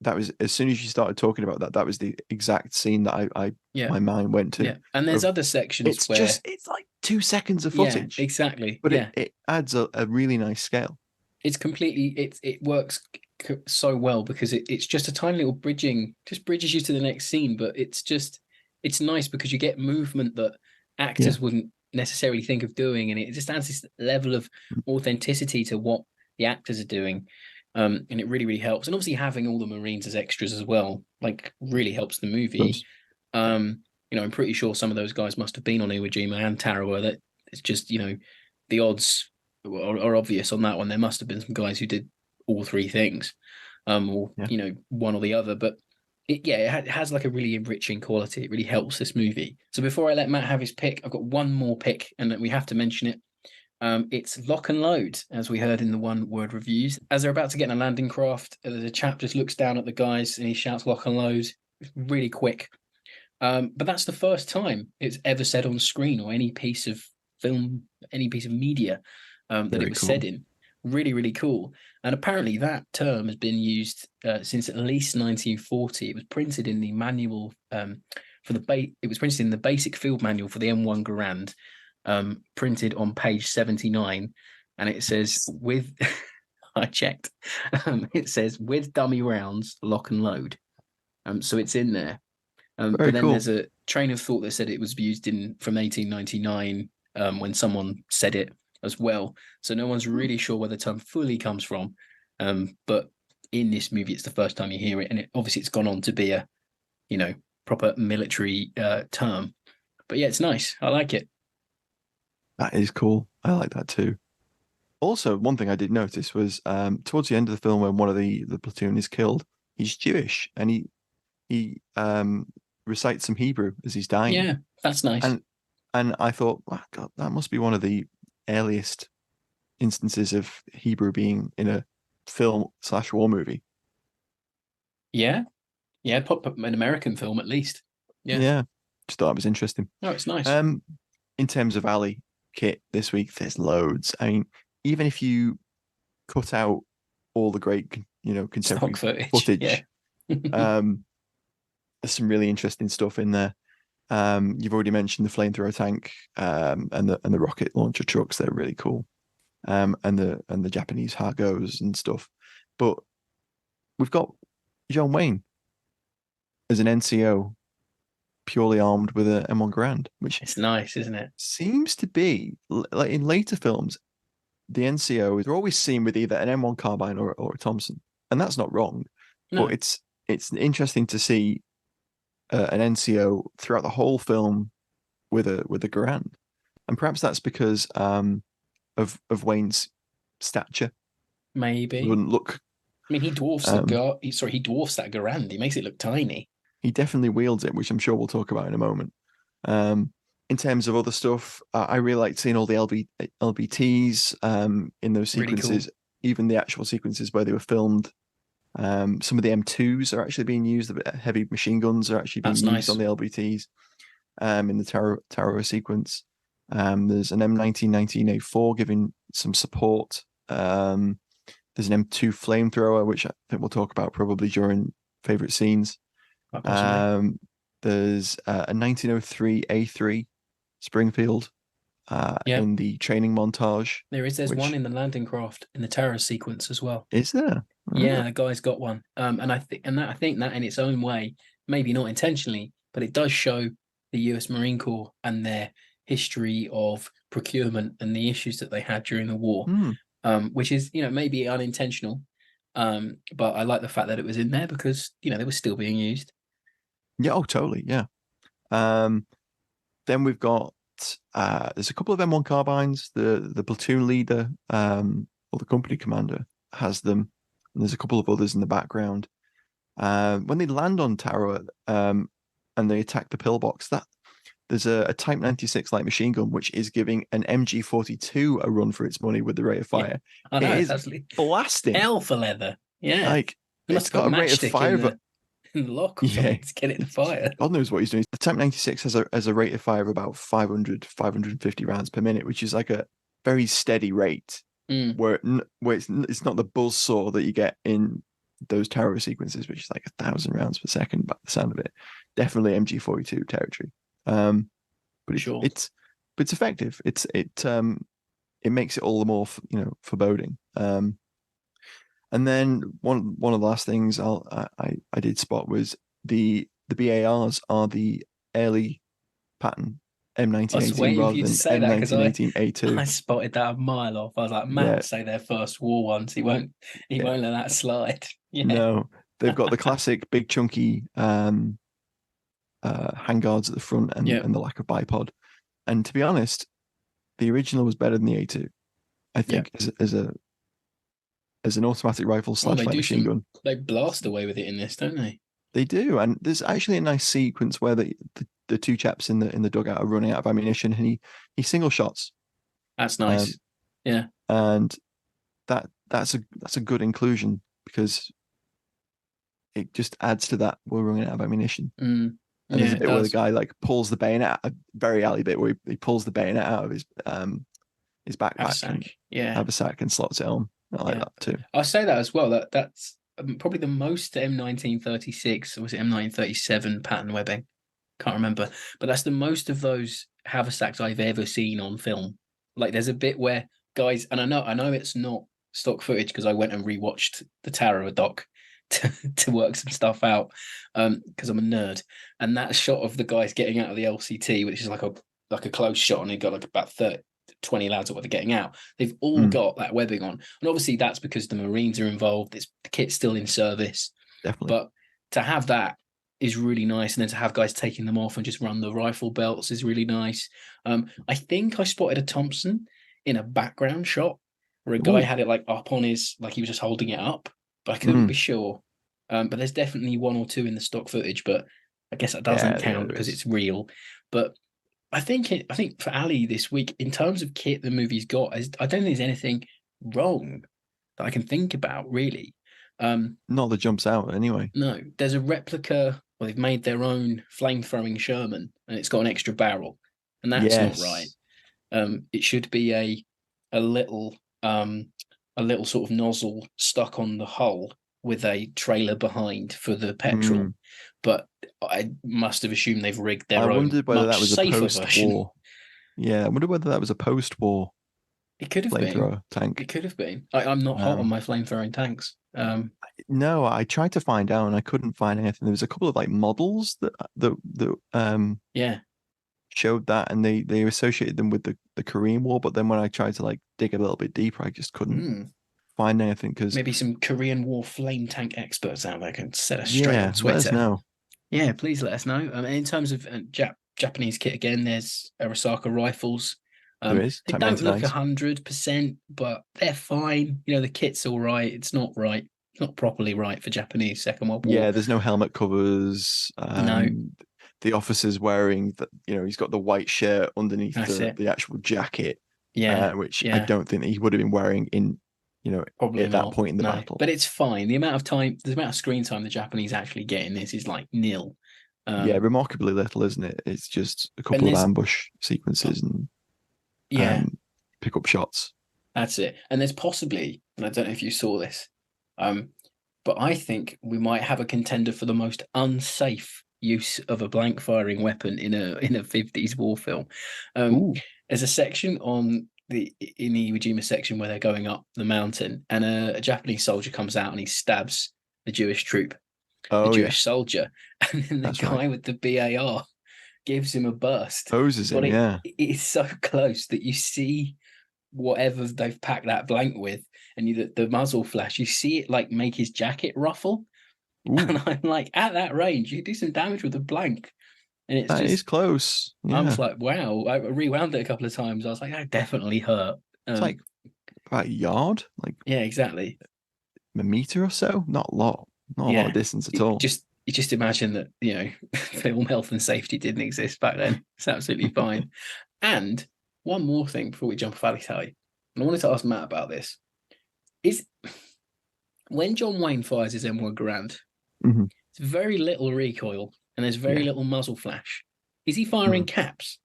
That was, as soon as you started talking about that was the exact scene that my mind went to. Yeah, and there's other sections where it's like 2 seconds of footage. Yeah, exactly. But it adds a really nice scale. It's completely it works so well, because it's just a tiny little just bridges you to the next scene, but it's nice because you get movement that actors wouldn't necessarily think of doing, and it just adds this level of authenticity to what the actors are doing. And it really, really helps. And obviously having all the Marines as extras as well, like, really helps the movie. I'm pretty sure some of those guys must have been on Iwo Jima and Tarawa. That it's just, the odds are obvious on that one. There must have been some guys who did all three things, or one or the other. But it has like a really enriching quality. It really helps this movie. So before I let Matt have his pick, I've got one more pick, and we have to mention it. It's lock and load, as we heard in the one-word reviews. As they're about to get in a landing craft, the chap just looks down at the guys and he shouts lock and load. It's really quick. But that's the first time it's ever said on screen, or any piece of film, any piece of media that it was said in. Really, really cool. And apparently that term has been used since at least 1940. It was printed in the manual it was printed in the basic field manual for the M1 Garand. Printed on page 79, and it says with I checked, it says with dummy rounds, lock and load. So it's in there. But then cool. There's a train of thought that said it was used from 1899 when someone said it as well. So no one's really sure where the term fully comes from. But in this movie, it's the first time you hear it, and obviously it's gone on to be a proper military term. But yeah, it's nice. I like it. That is cool. I like that too. Also, one thing I did notice was towards the end of the film, when one of the platoon is killed, he's Jewish, and he recites some Hebrew as he's dying. Yeah, that's nice. And I thought, oh, God, that must be one of the earliest instances of Hebrew being in a film/war movie. Yeah, an American film at least. Yeah. Just thought it was interesting. No, it's nice. In terms of Ali kit this week, there's loads. I mean, even if you cut out all the great, contemporary footage, there's some really interesting stuff in there. You've already mentioned the flamethrower tank, and the rocket launcher trucks. They're really cool. And the Japanese Hargos and stuff. But we've got John Wayne as an NCO, purely armed with a M1 Garand, which it's nice, isn't it? Seems to be, like in later films, the NCO, they're always seen with either an M1 carbine or a Thompson, and that's not wrong. No. But it's interesting to see an NCO throughout the whole film with a Garand, and perhaps that's because of Wayne's stature. Maybe he wouldn't look. I mean, he dwarfs he dwarfs that Garand. He makes it look tiny. He definitely wields it, which I'm sure we'll talk about in a moment. In terms of other stuff, I really like seeing all the LBTs in those sequences, really cool. Even the actual sequences where they were filmed. Some of the M2s are actually being used. The heavy machine guns are actually being used on the LBTs in the Tarawa sequence. There's an M19 19A4 giving some support. There's an M2 flamethrower, which I think we'll talk about probably during favorite scenes. There's a 1903 A3 Springfield in the training montage. There's one in the landing craft in the Tarawa sequence as well. Is there? Yeah, the guy's got one. And I think that in its own way, maybe not intentionally, but it does show the US Marine Corps and their history of procurement and the issues that they had during the war, which is, maybe unintentional. But I like the fact that it was in there because, they were still being used. Yeah, oh, totally. Yeah. Then we've got, there's a couple of M1 carbines. The platoon leader, or the company commander has them. And there's a couple of others in the background. When they land on Taro, and they attack the pillbox, there's a Type 96 light machine gun, which is giving an MG42 a run for its money with the rate of fire. I know, it is blasting. Hell for leather. Yeah. Like, they must have got a rate of fire in the lock or something to get it to fire. God knows what he's doing. The Type 96 has a rate of fire of about 550 rounds per minute, which is like a very steady rate, where it's not the buzzsaw that you get in those terror sequences, which is like 1,000 rounds per second by the sound of it. Definitely MG42 territory. But it's effective. It makes it all the more foreboding. And then one of the last things I did spot was the BARs are the Airlie pattern M1918 rather than M1918A2. I spotted that a mile off. I was like, Matt will say their first war ones. He won't let that slide. Yeah. No, they've got the classic big chunky handguards at the front and the lack of bipod. And to be honest, the original was better than the A2. I think as an automatic rifle / light machine gun. They blast away with it in this, don't they? They do, and there's actually a nice sequence where the two chaps in the dugout are running out of ammunition, and he single shots. That's nice. Yeah, and that's a good inclusion because it just adds to that we're running out of ammunition. And there's a bit where the guy like pulls the bayonet, a very alley bit where he pulls the bayonet out of his backpack, haversack, and slots it on. I like that too. I'll say that as well. That's probably the most M1936, or was it M1937 pattern webbing? Can't remember, but that's the most of those haversacks I've ever seen on film. Like, there's a bit where guys, and I know it's not stock footage because I went and rewatched the Tara doc to work some stuff out, because I'm a nerd. And that shot of the guys getting out of the LCT, which is like a close shot, and they got like about 20 lads or what they're getting out. They've all got that webbing on, and obviously that's because the Marines are involved. The kit's still in service, definitely. But to have that is really nice, and then to have guys taking them off and just run the rifle belts is really nice. I think I spotted a Thompson in a background shot where a guy had it like up on his, like he was just holding it up, but I couldn't be sure. But there's definitely one or two in the stock footage, but I guess that doesn't count because it's real. But I think for Ali this week, in terms of kit the movie's got, I don't think there's anything wrong that I can think about, really. Not that jumps out, anyway. No, there's a replica, well, they've made their own flame-throwing Sherman, and it's got an extra barrel, and that's not right. It should be a little sort of nozzle stuck on the hull with a trailer behind for the petrol. But I must have assumed they've rigged their own. I wondered whether that was a post-war. Yeah, I wonder whether that was a post-war. It could have been tank. It could have been. I'm not hot on my flamethrowing tanks. No, I tried to find out and I couldn't find anything. There was a couple of like models that showed that, and they associated them with the Korean War. But then when I tried to like dig a little bit deeper, I just couldn't find anything. Because maybe some Korean War flame tank experts out there can set us straight on Twitter. Let us know. Yeah, please let us know. In terms of Japanese kit, again, there's Arisaka rifles. There is. They don't look 100%, but they're fine. The kit's all right. It's not right. It's not properly right for Japanese Second World War. Yeah, there's no helmet covers. No. The officer's wearing he's got the white shirt underneath the actual jacket. Yeah, which I don't think that he would have been wearing in probably at that point in the battle. But it's fine. The amount of screen time the Japanese actually get in this is like nil. Remarkably little, isn't it? It's just a couple of ambush sequences and pick up shots. That's it. And there's possibly, and I don't know if you saw this, but I think we might have a contender for the most unsafe use of a blank firing weapon in a 50s war film. There's a section in the Iwo Jima section where they're going up the mountain, and a Japanese soldier comes out and he stabs the Jewish troop, the Oh, yeah. Jewish soldier, and then the That's guy right. with the BAR gives him a burst, Hoses but him, yeah. it's so close that you see whatever they've packed that blank with, and the muzzle flash, you see it like make his jacket ruffle, Ooh, and I'm like, at that range, you do some damage with a blank, and it's that is just, close. I was Yeah. like, wow. I rewound it a couple of times. I was like, that definitely hurt. It's like about a yard, like Yeah, exactly. a meter or so. Not a lot. Not a lot of Yeah, distance at all. you just imagine that, film health and safety didn't exist back then. It's absolutely fine. And one more thing before we jump off Ali Tally, and I wanted to ask Matt about this: is when John Wayne fires his M1 Garand, Mhm. it's very little recoil and there's very Yeah. little muzzle flash. Is he firing caps?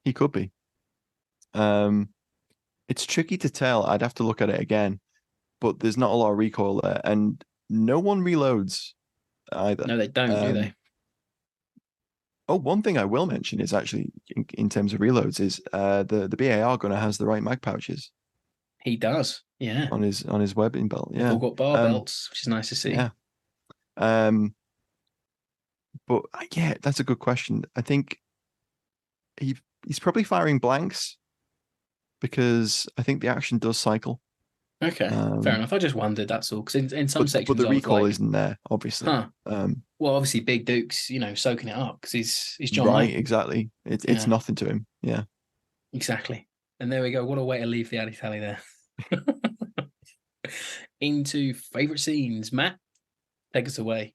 He could be. It's tricky to tell. I'd have to look at it again, but there's not a lot of recoil there, and no one reloads either. No, they don't, do they? Oh, one thing I will mention is actually in terms of reloads is the BAR gunner has the right mag pouches He does. Yeah. on his webbing belt. They've Yeah, all got bar belts, which is nice to see. yeah. But yeah, that's a good question. I think he's probably firing blanks because I think the action does cycle. Okay, fair enough. I just wondered, that's all. Because in some sections, but the I was recoil like, isn't there, obviously. huh. Well, obviously, Big Duke's, soaking it up because he's John right, Wayne. exactly. It's Yeah. nothing to him. Yeah, Exactly. And there we go. What a way to leave the alley tally there. Into favorite scenes. Matt, take us away.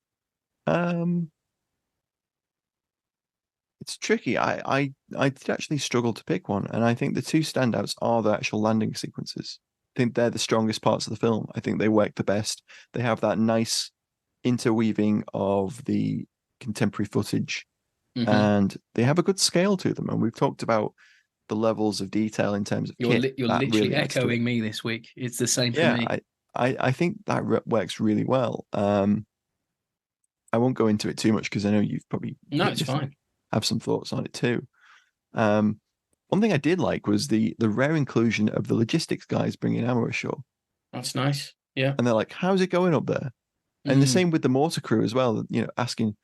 It's tricky. I did actually struggle to pick one, and I think the two standouts are the actual landing sequences. I think they're the strongest parts of the film. I think they work the best. They have that nice interweaving of the contemporary footage, and they have a good scale to them. And we've talked about the levels of detail in terms of kit. You're that literally really adds to it. echoing me this week. It's the same for Yeah, me. I think that works really well. I won't go into it too much because I know you've probably It's fine. have some thoughts on it too. One thing I did like was the rare inclusion of the logistics guys bringing ammo ashore. That's nice. Yeah. And they're like, "How's it going up there?" And the same with the mortar crew as well. Asking,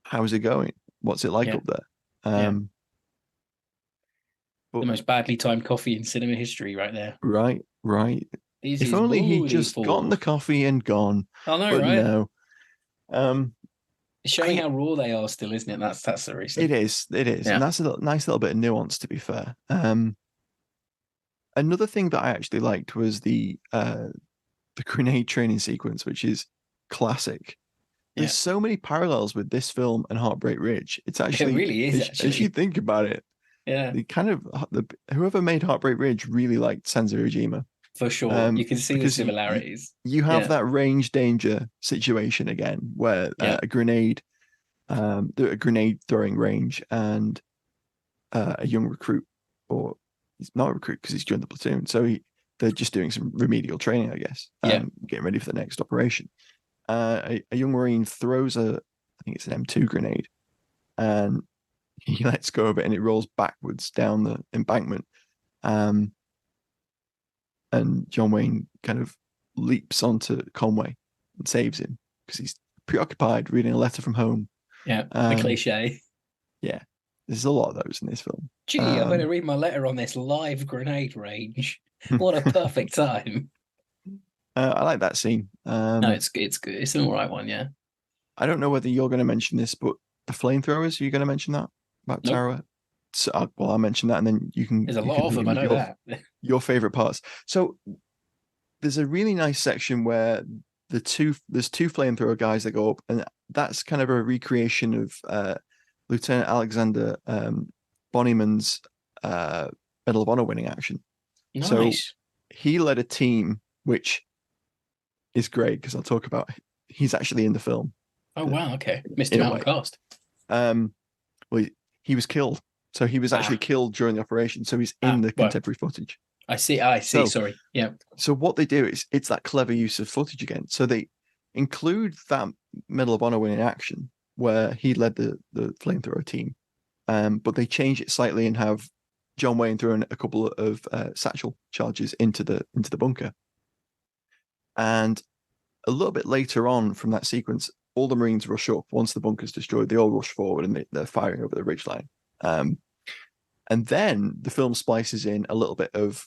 "How's it going? What's it like up there?" But the most badly timed coffee in cinema history, right there. Right. This if is only he'd just gotten the coffee and gone. I know, but right? No. It's showing how raw they are still, isn't it? That's the reason. It is. Yeah. And that's a nice little bit of nuance, to be fair. Another thing that I actually liked was the grenade training sequence, which is classic. There's so many parallels with this film and Heartbreak Ridge. It's actually, it really is. As you think about it, they kind of whoever made Heartbreak Ridge really liked Sands of Iwo Jima. For sure, you can see the similarities. You have that range danger situation again, where a grenade throwing range, and a young recruit, or he's not a recruit because he's joined the platoon, so they're just doing some remedial training, I guess. Getting ready for the next operation. A young Marine throws I think it's an M2 grenade, and he lets go of it, and it rolls backwards down the embankment. And John Wayne kind of leaps onto Conway and saves him because he's preoccupied reading a letter from home. Yeah, the cliche. Yeah, there's a lot of those in this film. Gee, I better read my letter on this live grenade range. What a perfect time. I like that scene. No, it's good. It's an all right one, yeah. I don't know whether you're going to mention this, but the flamethrowers, are you going to mention that about Tara? So, I'll mention that, and then you can. There's a lot of them. I know that. Your favorite parts. So there's a really nice section where there's two flamethrower guys that go up, and that's kind of a recreation of Lieutenant Alexander Bonnyman's Medal of Honor winning action. Nice. So he led a team, which is great because I'll talk about. He's actually in the film. Oh wow! Okay, missed him out on cast. Well, he was killed. So he was actually killed during the operation. So he's in the contemporary footage. I see. Sorry. Yeah. So what they do is it's that clever use of footage again. So they include that Medal of Honor winning action where he led the flamethrower team, but they change it slightly and have John Wayne throwing a couple of satchel charges into the bunker. And a little bit later on from that sequence, all the Marines rush up once the bunker's destroyed. They all rush forward and they're firing over the ridgeline. And then the film splices in a little bit of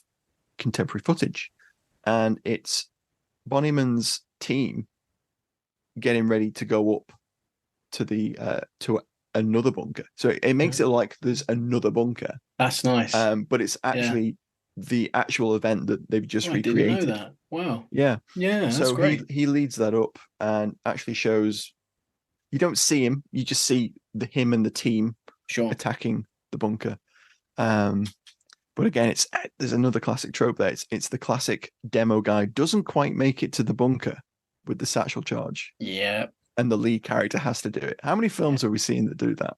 contemporary footage, and it's Bonnyman's team getting ready to go up to the to another bunker. So it makes it like there's another bunker. That's nice. But it's actually the actual event that they've just recreated. I didn't know that. Wow. Yeah. Yeah, that's so great. he leads that up and actually shows. You don't see him. You just see him and the team attacking the bunker. But again, there's another classic trope there. It's the classic demo guy doesn't quite make it to the bunker with the satchel charge. Yeah. And the lead character has to do it. How many films are we seeing that do that?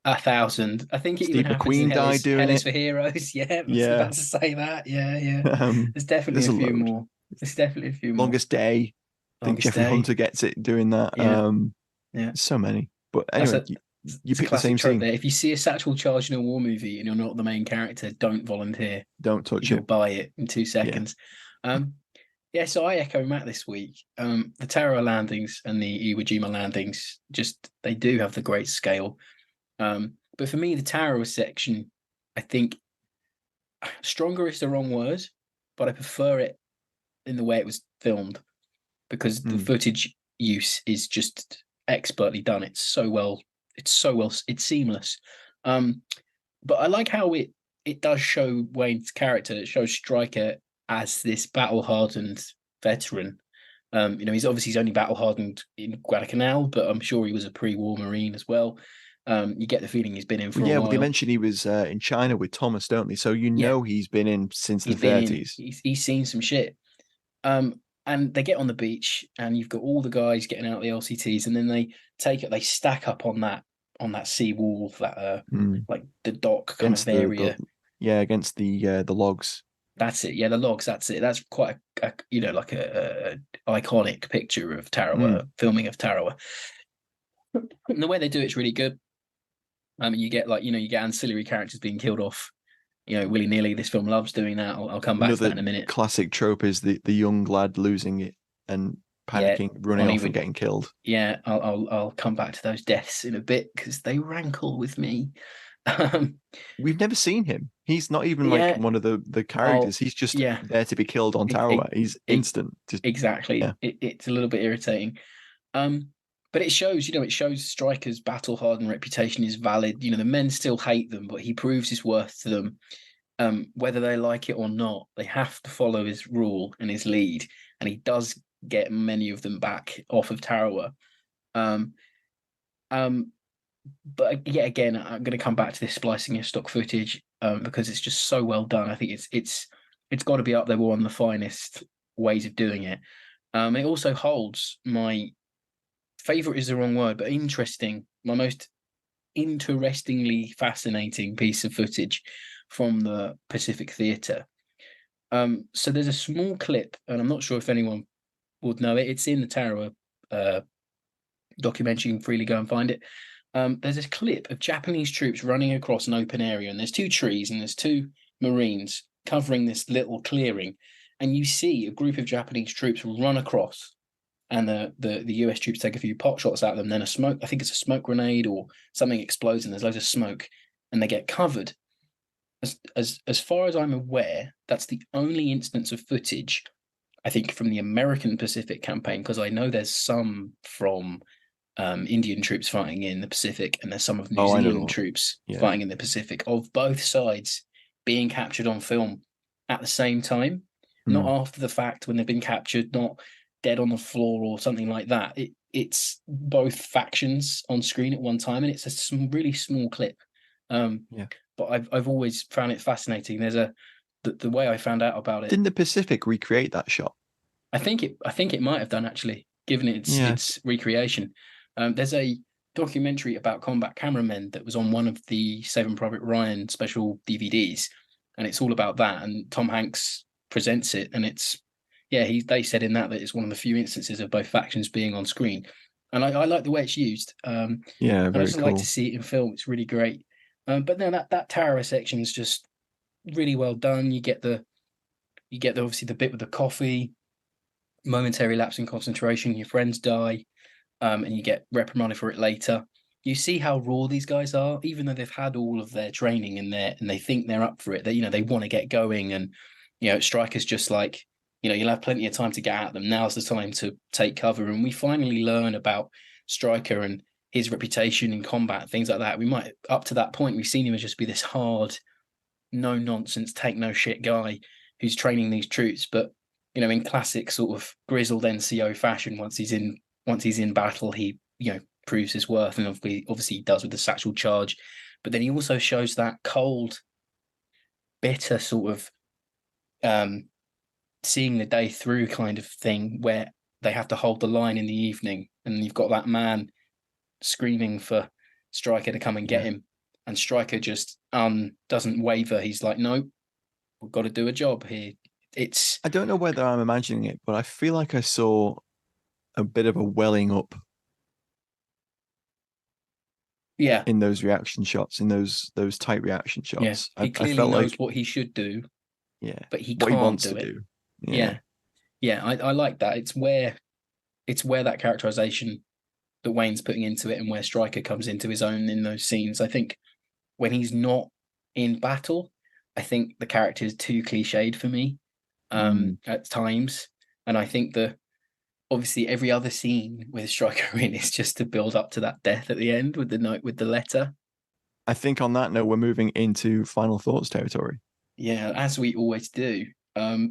1,000. I think it Steve even happens McQueen in died doing Hell it. is for Heroes. Yeah, I was about to say that. Yeah. There's definitely a few more. There's definitely a few more. Longest Day. I think Jeffrey Hunter gets it doing that. Yeah. So many. But anyway, you pick the same scene. There. If you see a satchel charge in a war movie and you're not the main character, don't volunteer. Don't touch You'll it. buy it in 2 seconds. So I echo Matt this week. The Tarawa landings and the Iwo Jima landings, they do have the great scale. But for me, the Tarawa section, I think stronger is the wrong word, but I prefer it in the way it was filmed because the footage use is just expertly done. It's seamless. But I like how it does show Wayne's character. It shows Stryker as this battle-hardened veteran. He's only battle-hardened in Guadalcanal, but I'm sure he was a pre-war Marine as well. You get the feeling he's been in for a while. Well, they mentioned he was in China with Thomas, don't they? So he's been in since the 30s. He's seen some shit. And they get on the beach, and you've got all the guys getting out the LCTs, and then they stack up on that sea wall, that like the dock kind of area. Against the logs. That's it. Yeah, the logs. That's it. That's quite a iconic picture of Tarawa, filming of Tarawa. And the way they do it's really good. You get ancillary characters being killed off, willy nilly. This film loves doing that. I'll come back to that in a minute. Classic trope is the young lad losing it and panicking, running off and getting killed. Yeah, I'll come back to those deaths in a bit because they rankle with me. We've never seen him. He's not even like one of the characters. He's just there to be killed on Tarawa. He's instant. Exactly. Yeah. It's a little bit irritating. But it shows, Stryker's battle-hardened reputation is valid. The men still hate them, but he proves his worth to them. Whether they like it or not, they have to follow his rule and his lead. And he does get many of them back off of Tarawa. But again, I'm going to come back to this splicing of stock footage because it's just so well done. I think it's got to be up there with one of the finest ways of doing it. It also holds my favorite is the wrong word, but my most interestingly fascinating piece of footage from the Pacific Theatre. So there's a small clip, and I'm not sure if anyone would know it. It's in the Tarawa documentary. You can freely go and find it. There's a clip of Japanese troops running across an open area, and there's 2 trees and there's 2 Marines covering this little clearing, and you see a group of Japanese troops run across, and the US troops take a few pot shots at them. Then I think it's a smoke grenade or something explodes, and there's loads of smoke, and they get covered. As far as I'm aware, that's the only instance of footage, I think, from the American Pacific campaign, because I know there's some from Indian troops fighting in the Pacific, and there's some of New Zealand troops fighting in the Pacific, of both sides being captured on film at the same time, not after the fact when they've been captured, not dead on the floor or something like that. It's both factions on screen at one time, and it's a really small clip. But I've always found it fascinating. There's the way I found out about it. Didn't the Pacific recreate that shot? I think it might have done, actually, given its recreation. There's a documentary about combat cameramen that was on one of the Saving Private Ryan special DVDs, and it's all about that. And Tom Hanks presents it, and they said in that it's one of the few instances of both factions being on screen, and I like the way it's used. Very I just cool. like to see it in film. It's really great. But then that Tarawa section is just really well done. You get obviously the bit with the coffee, momentary lapse in concentration, your friends die. and you get reprimanded for it later. You see how raw these guys are, even though they've had all of their training in there and they think they're up for it. They, they want to get going, and Stryker's just like, you'll have plenty of time to get at them. Now's the time to take cover. And we finally learn about Stryker and his reputation in combat, things like that. We might, up to that point, we've seen him as just be this hard, no nonsense, take no shit guy who's training these troops. But in classic sort of grizzled NCO fashion, once he's in battle, he proves his worth, and obviously he does with the satchel charge. But then he also shows that cold, bitter sort of seeing the day through kind of thing, where they have to hold the line in the evening, and you've got that man screaming for Stryker to come and get him, and Stryker just doesn't waver. He's like, no, we've got to do a job here. I don't know whether I'm imagining it, but I feel like I saw a bit of a welling up in those reaction shots, in those tight reaction shots. He clearly knows what he should do, but he can't do it. I like that. It's where that characterization that Wayne's putting into it, and where Stryker comes into his own in those scenes. I think when he's not in battle, I think the character is too cliched for me at times, and I think obviously every other scene with Stryker in is just to build up to that death at the end with the note, with the letter. I think on that note, we're moving into final thoughts territory. Yeah, as we always do. I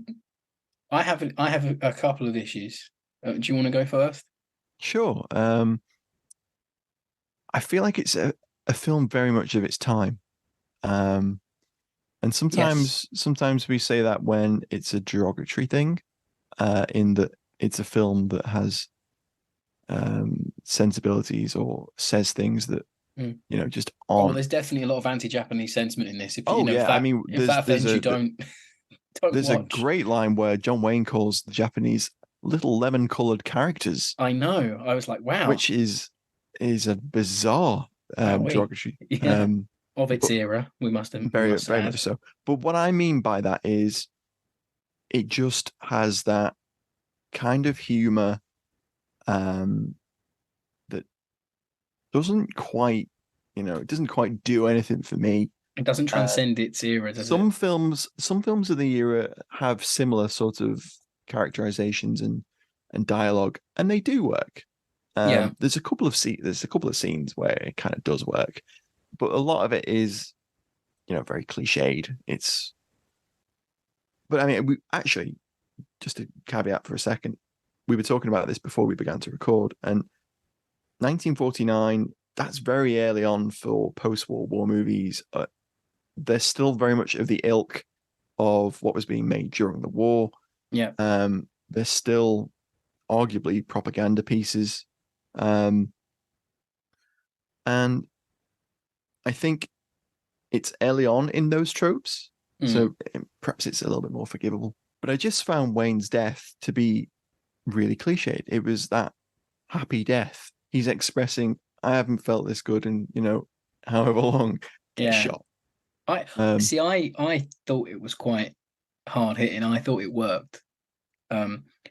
have a couple of issues. Do you want to go first? Sure. I feel like it's a film very much of its time. And sometimes we say that when it's a derogatory thing, in that it's a film that has sensibilities or says things that just aren't. Well, there's definitely a lot of anti-Japanese sentiment in this. If There's watch. A great line where John Wayne calls the Japanese little lemon-colored characters. I know. I was like, wow, which is a bizarre derogatory. Of its era, we must have very much so. But what I mean by that is, it just has that kind of humor that doesn't quite, it doesn't quite do anything for me. It doesn't transcend its era, does it? Some films of the era have similar sort of characterizations and dialogue, and they do work. There's a couple of scenes where it kind of does work, but a lot of it is, very cliched. But I mean, we actually, just to caveat for a second, we were talking about this before we began to record, and 1949, that's very early on for post-World War movies. They're still very much of the ilk of what was being made during the war. Yeah. They're still arguably propaganda pieces. And I think it's early on in those tropes, so perhaps it's a little bit more forgivable. But I just found Wayne's death to be really cliched. It was that happy death. He's expressing, I haven't felt this good in, however long, get shot. I thought it was quite hard hitting. I thought it worked.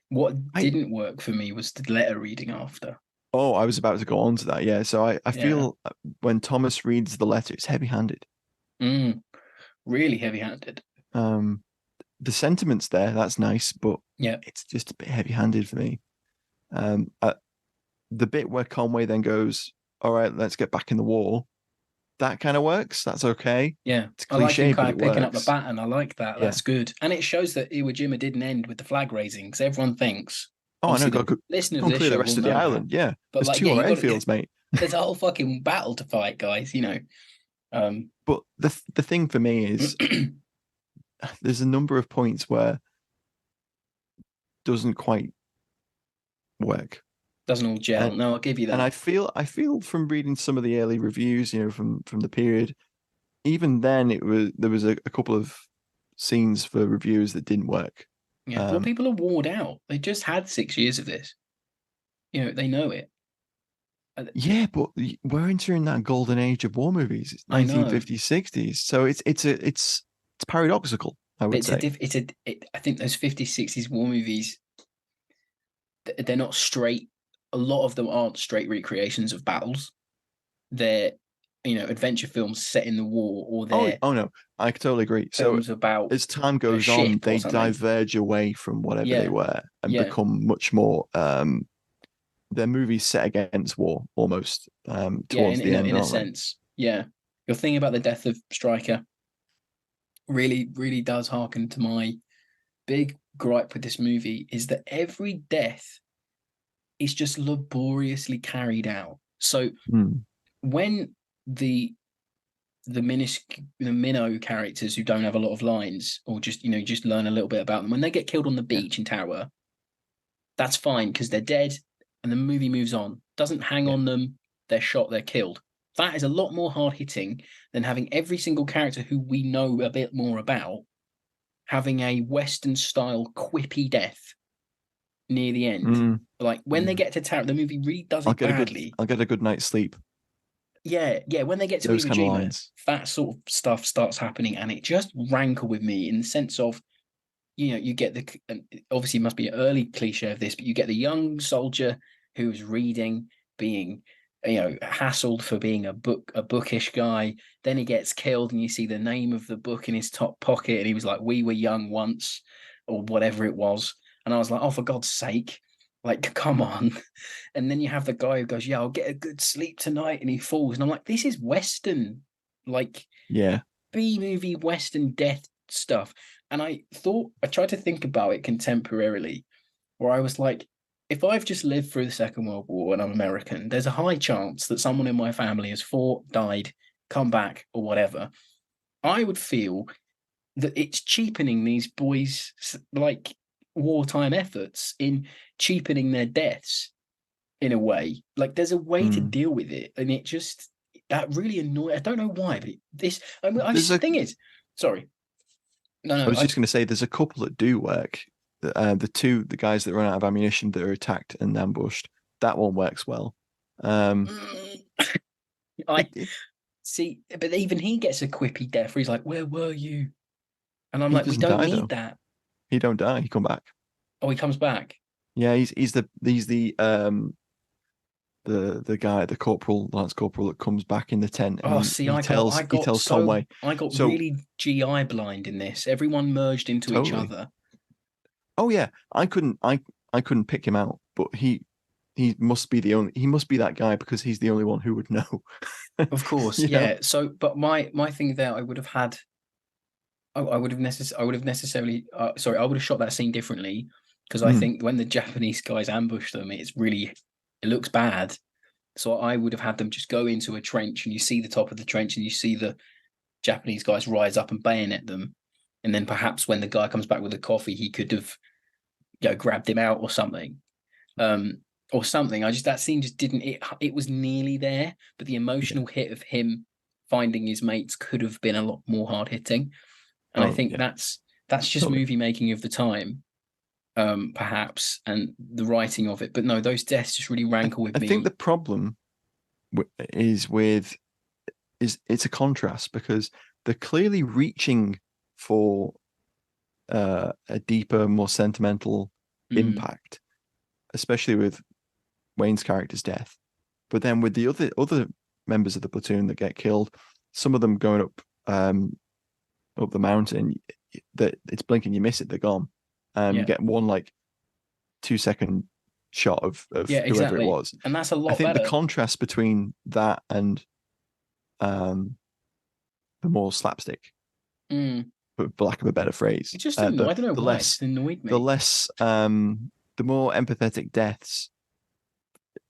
What didn't work for me was the letter reading after. Oh, I was about to go on to that. Yeah. So I feel when Thomas reads the letter, it's heavy-handed. Really heavy-handed. The sentiment's there. That's nice, but it's just a bit heavy-handed for me. The bit where Conway then goes, all right, let's get back in the war. That kind of works. That's okay. Yeah. It's cliche, I like him kind of picking works. up the baton. I like that. Yeah. That's good. And it shows that Iwo Jima didn't end with the flag raising, because everyone thinks. Oh, I know. Got listeners clear the rest of the island. Yeah. But there's 2 more airfields, mate. There's a whole fucking battle to fight, guys, But the thing for me is there's a number of points where it doesn't quite work. Doesn't all gel. No, I'll give you that. And I feel from reading some of the early reviews, from the period, even then there was a couple of scenes for reviewers that didn't work. Yeah, well, people are worn out. They just had 6 years of this. They know it. Yeah, but we're entering that golden age of war movies. It's 1950s, 60s. So it's paradoxical, I would say. I think those 50s, 60s war movies, they're not straight a lot of them aren't straight recreations of battles. They're, adventure films set in the war, or they're oh no, I totally agree. films So about as time a goes ship on, or they something. diverge away from whatever they Yeah. were and Yeah. become much more. They're movies set against war almost. Towards the end, in a aren't they? sense. Yeah, your thing about the death of Stryker really, really does harken to my big gripe with this movie, is that every death is just laboriously carried out. So when the minnow characters who don't have a lot of lines, or just just learn a little bit about them, when they get killed on the beach in Tower, that's fine because they're dead and the movie moves on. Doesn't hang on them. They're shot. They're killed. That is a lot more hard hitting than having every single character who we know a bit more about having a Western style quippy death near the end. Like when they get to Tower, the movie really does it badly. I'll get a good night's sleep. Yeah. When they get to Iwo Jima, that sort of stuff starts happening, and it just rankled with me in the sense of, you get obviously it must be an early cliche of this, but you get the young soldier who's reading, being, hassled for being a bookish guy. Then he gets killed, and you see the name of the book in his top pocket, and he was like, "We were young once," or whatever it was. And I was like, "Oh, for God's sake, like, come on!" And then you have the guy who goes, "Yeah, I'll get a good sleep tonight," and he falls, and I'm like, "This is Western, like, B-movie Western death stuff." And I tried to think about it contemporarily, where I was like, if I've just lived through the Second World War and I'm American, there's a high chance that someone in my family has fought, died, come back, or whatever. I would feel that it's cheapening these boys' like wartime efforts in cheapening their deaths in a way. Like there's a way to deal with it, and it just that really annoyed. I don't know why, but the thing is, sorry. No, I was just going to say there's a couple that do work. The guys that run out of ammunition that are attacked and ambushed, that one works well. I see, but even he gets a quippy death where he's like, "Where were you?" And I'm like, "We don't need that." He don't die. He come back. Oh, he comes back. Yeah, he's the guy, the lance corporal that comes back in the tent. And he tells Conway. I got really GI blind in this. Everyone merged into each other. Oh yeah, I couldn't pick him out, but he must be that guy because he's the only one who would know. Of course, yeah. So, but my thing there, I would have shot that scene differently, because I think when the Japanese guys ambush them, it looks bad. So I would have had them just go into a trench, and you see the top of the trench, and you see the Japanese guys rise up and bayonet them, and then perhaps when the guy comes back with the coffee, he could have, grabbed him out or something. That scene just didn't. It was nearly there, but the emotional hit of him finding his mates could have been a lot more hard hitting, and I think that's just movie making of the time. Perhaps, and the writing of it, but no, those deaths just really rankle with me. I think the problem is it's a contrast, because they're clearly reaching for a deeper, more sentimental impact, especially with Wayne's character's death. But then with the other members of the platoon that get killed, some of them going up the mountain, that it's blinking, you miss it, they're gone. You get one 2-second shot of whoever it was, and that's a lot. I think better. The contrast between that and the more slapstick, for lack of a better phrase, it just I don't know why it's annoyed me. The more empathetic deaths,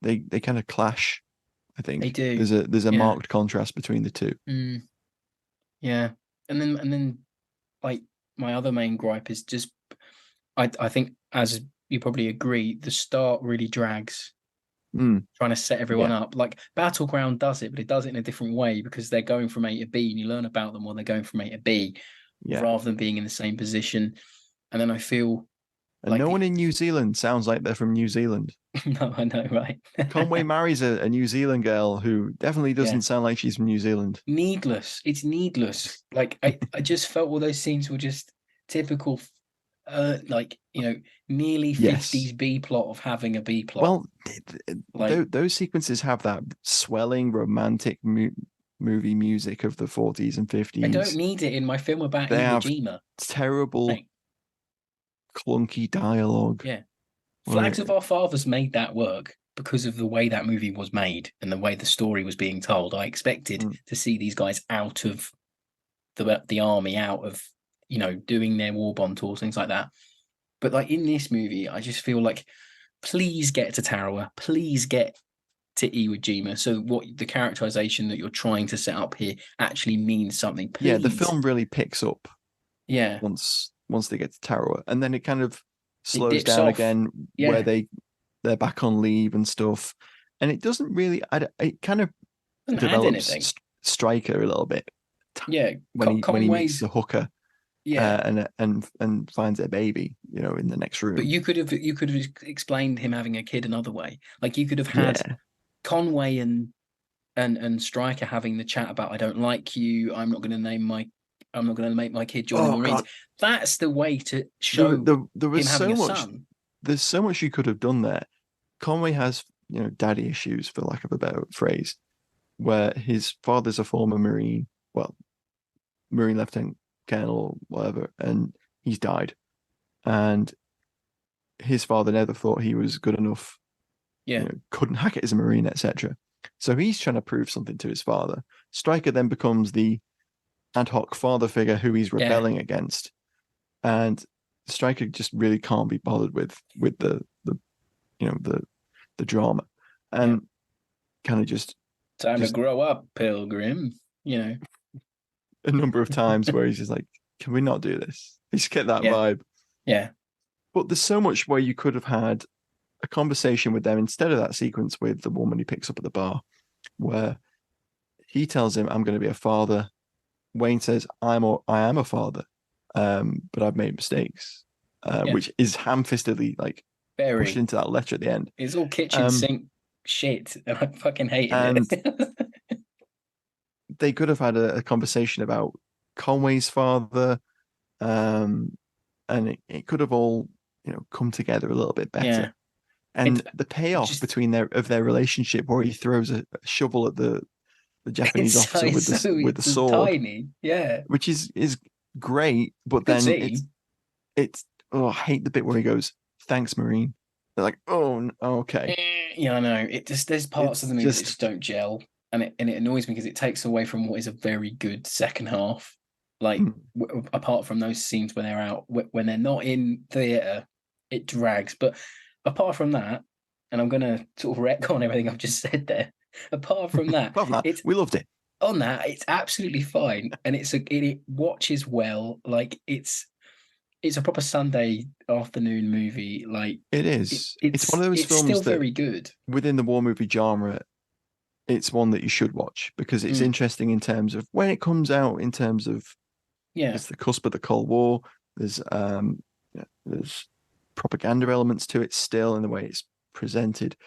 they kind of clash. I think they do. There's a marked contrast between the two. Yeah, and then like my other main gripe is just I think, as you probably agree, the start really drags. Trying to set everyone up. Like Battleground does it, but it does it in a different way, because they're going from A to B, and you learn about them while they're going from A to B, rather than being in the same position. And then I feel and no one in New Zealand sounds like they're from New Zealand. No, I know, right? Conway marries a New Zealand girl who definitely doesn't sound like she's from New Zealand. Needless. It's needless. Like I just felt all those scenes were just typical like, nearly Yes. 50s B plot of having a B plot. Well, those sequences have that swelling romantic movie music of the 40s and 50s. I don't need it in my film about They Iwo have Jima. terrible, clunky dialogue. Yeah. Flags of Our Fathers made that work because of the way that movie was made and the way the story was being told. I expected to see these guys out of the army, out of, doing their war bond tours, things like that. But like in this movie, I just feel like, please get to Tarawa, please get to Iwo Jima. So what the characterization that you're trying to set up here actually means something. Please. Yeah, the film really picks up. Yeah. Once they get to Tarawa, and then it kind of slows down again where they're back on leave and stuff, and it doesn't really. It kind of develops Stryker a little bit. Yeah, when he meets the hooker. Yeah, and finds their baby, in the next room. But you could have explained him having a kid another way. Like you could have had Conway and Stryker having the chat about, I don't like you. I'm not going to make my kid join the Marines. God. That's the way to show there was him having so much. Son. There's so much you could have done there. Conway has, daddy issues, for lack of a better phrase, where his father's a former Marine, Marine Lieutenant Colonel or whatever, and he's died. And his father never thought he was good enough. Yeah. Couldn't hack it as a Marine, etc. So he's trying to prove something to his father. Stryker then becomes the ad hoc father figure who he's rebelling against. And Stryker just really can't be bothered with the drama. And kind of just time to grow up, Pilgrim, a number of times where he's just like, can we not do this? You just get that vibe. Yeah. But there's so much where you could have had a conversation with them instead of that sequence with the woman he picks up at the bar, where he tells him, I'm going to be a father. Wayne says, I am a father, but I've made mistakes, which is ham-fistedly pushed into that letter at the end. It's all kitchen sink shit, and I fucking hate it. They could have had a conversation about Conway's father, and it could have all come together a little bit better. Yeah. And the payoff between their relationship, where he throws a shovel at the Japanese officer with the sword, tiny, which is great. But then it's I hate the bit where he goes, "Thanks, Marine." They're like, "Oh, okay." Yeah, I know. There's parts of the movie that just don't gel, and it annoys me because it takes away from what is a very good second half. Apart from those scenes when they're out, when they're not in theater, it drags. But apart from that, and I'm going to sort of retcon everything I've just said there. Apart from that, we loved it. On that, it's absolutely fine, and it watches well. Like it's a proper Sunday afternoon movie. Like it is. It's one of those films still that, very good within the war movie genre. It's one that you should watch because it's interesting in terms of when it comes out. In terms of it's the cusp of the Cold War. There's propaganda elements to it still in the way it's presented.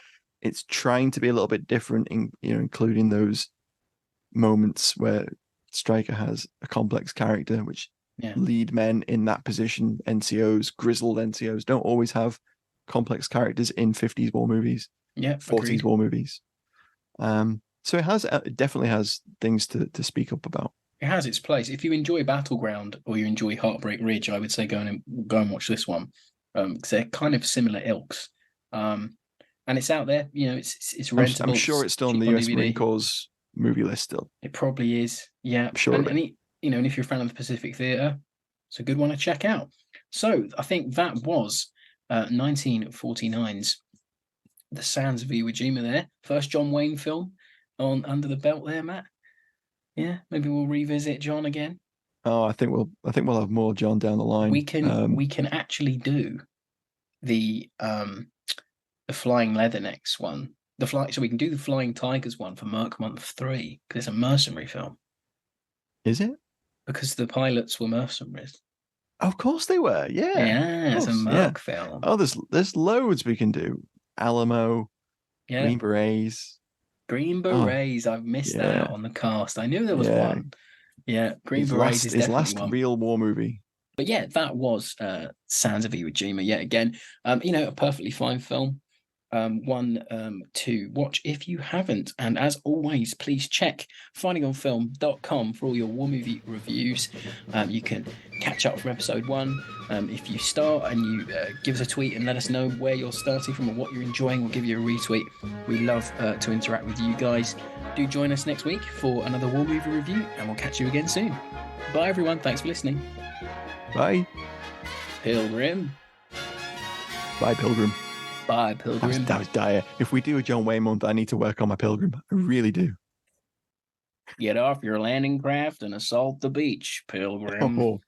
It's trying to be a little bit different, including those moments where Stryker has a complex character, which lead men in that position, NCOs, grizzled NCOs, don't always have complex characters in 50s war movies, 40s agreed. war movies. So it definitely has things to speak up about. It has its place. If you enjoy Battleground or you enjoy Heartbreak Ridge, I would say go and watch this one, because they're kind of similar ilks. And it's out there, it's rentable. I'm sure it's still on the US Marine Corps movie list still. It probably is, yeah. I'm sure. And if you're a fan of the Pacific Theatre, it's a good one to check out. So I think that was 1949's The Sands of Iwo Jima there. First John Wayne film under the belt there, Matt. Yeah, maybe we'll revisit John again. Oh, I think we'll have more John down the line. We can actually do the Flying Leathernecks one. So we can do the Flying Tigers one for Merc Month 3 because it's a mercenary film. Is it? Because the pilots were mercenaries. Of course they were. Yeah. Yeah, it's a Merc film. Oh, there's loads we can do. Alamo. Yeah. Green Berets. Green Berets. I've missed that on the cast. I knew there was one. Yeah, Green Berets is definitely his last one. real war movie. But yeah, that was Sands of Iwo Jima yet again. A perfectly fine film. One to watch if you haven't. And as always, please check findingonfilm.com for all your war movie reviews. You can catch up from episode 1. If you start and you give us a tweet and let us know where you're starting from and what you're enjoying, we'll give you a retweet. We love to interact with you guys. Do join us next week for another war movie review, and we'll catch you again soon. Bye, everyone. Thanks for listening. Bye. Pilgrim. Bye, Pilgrim. Bye, Pilgrim. That was dire. If we do a John Wayne month, I need to work on my Pilgrim. I really do. Get off your landing craft and assault the beach, Pilgrim. Oh.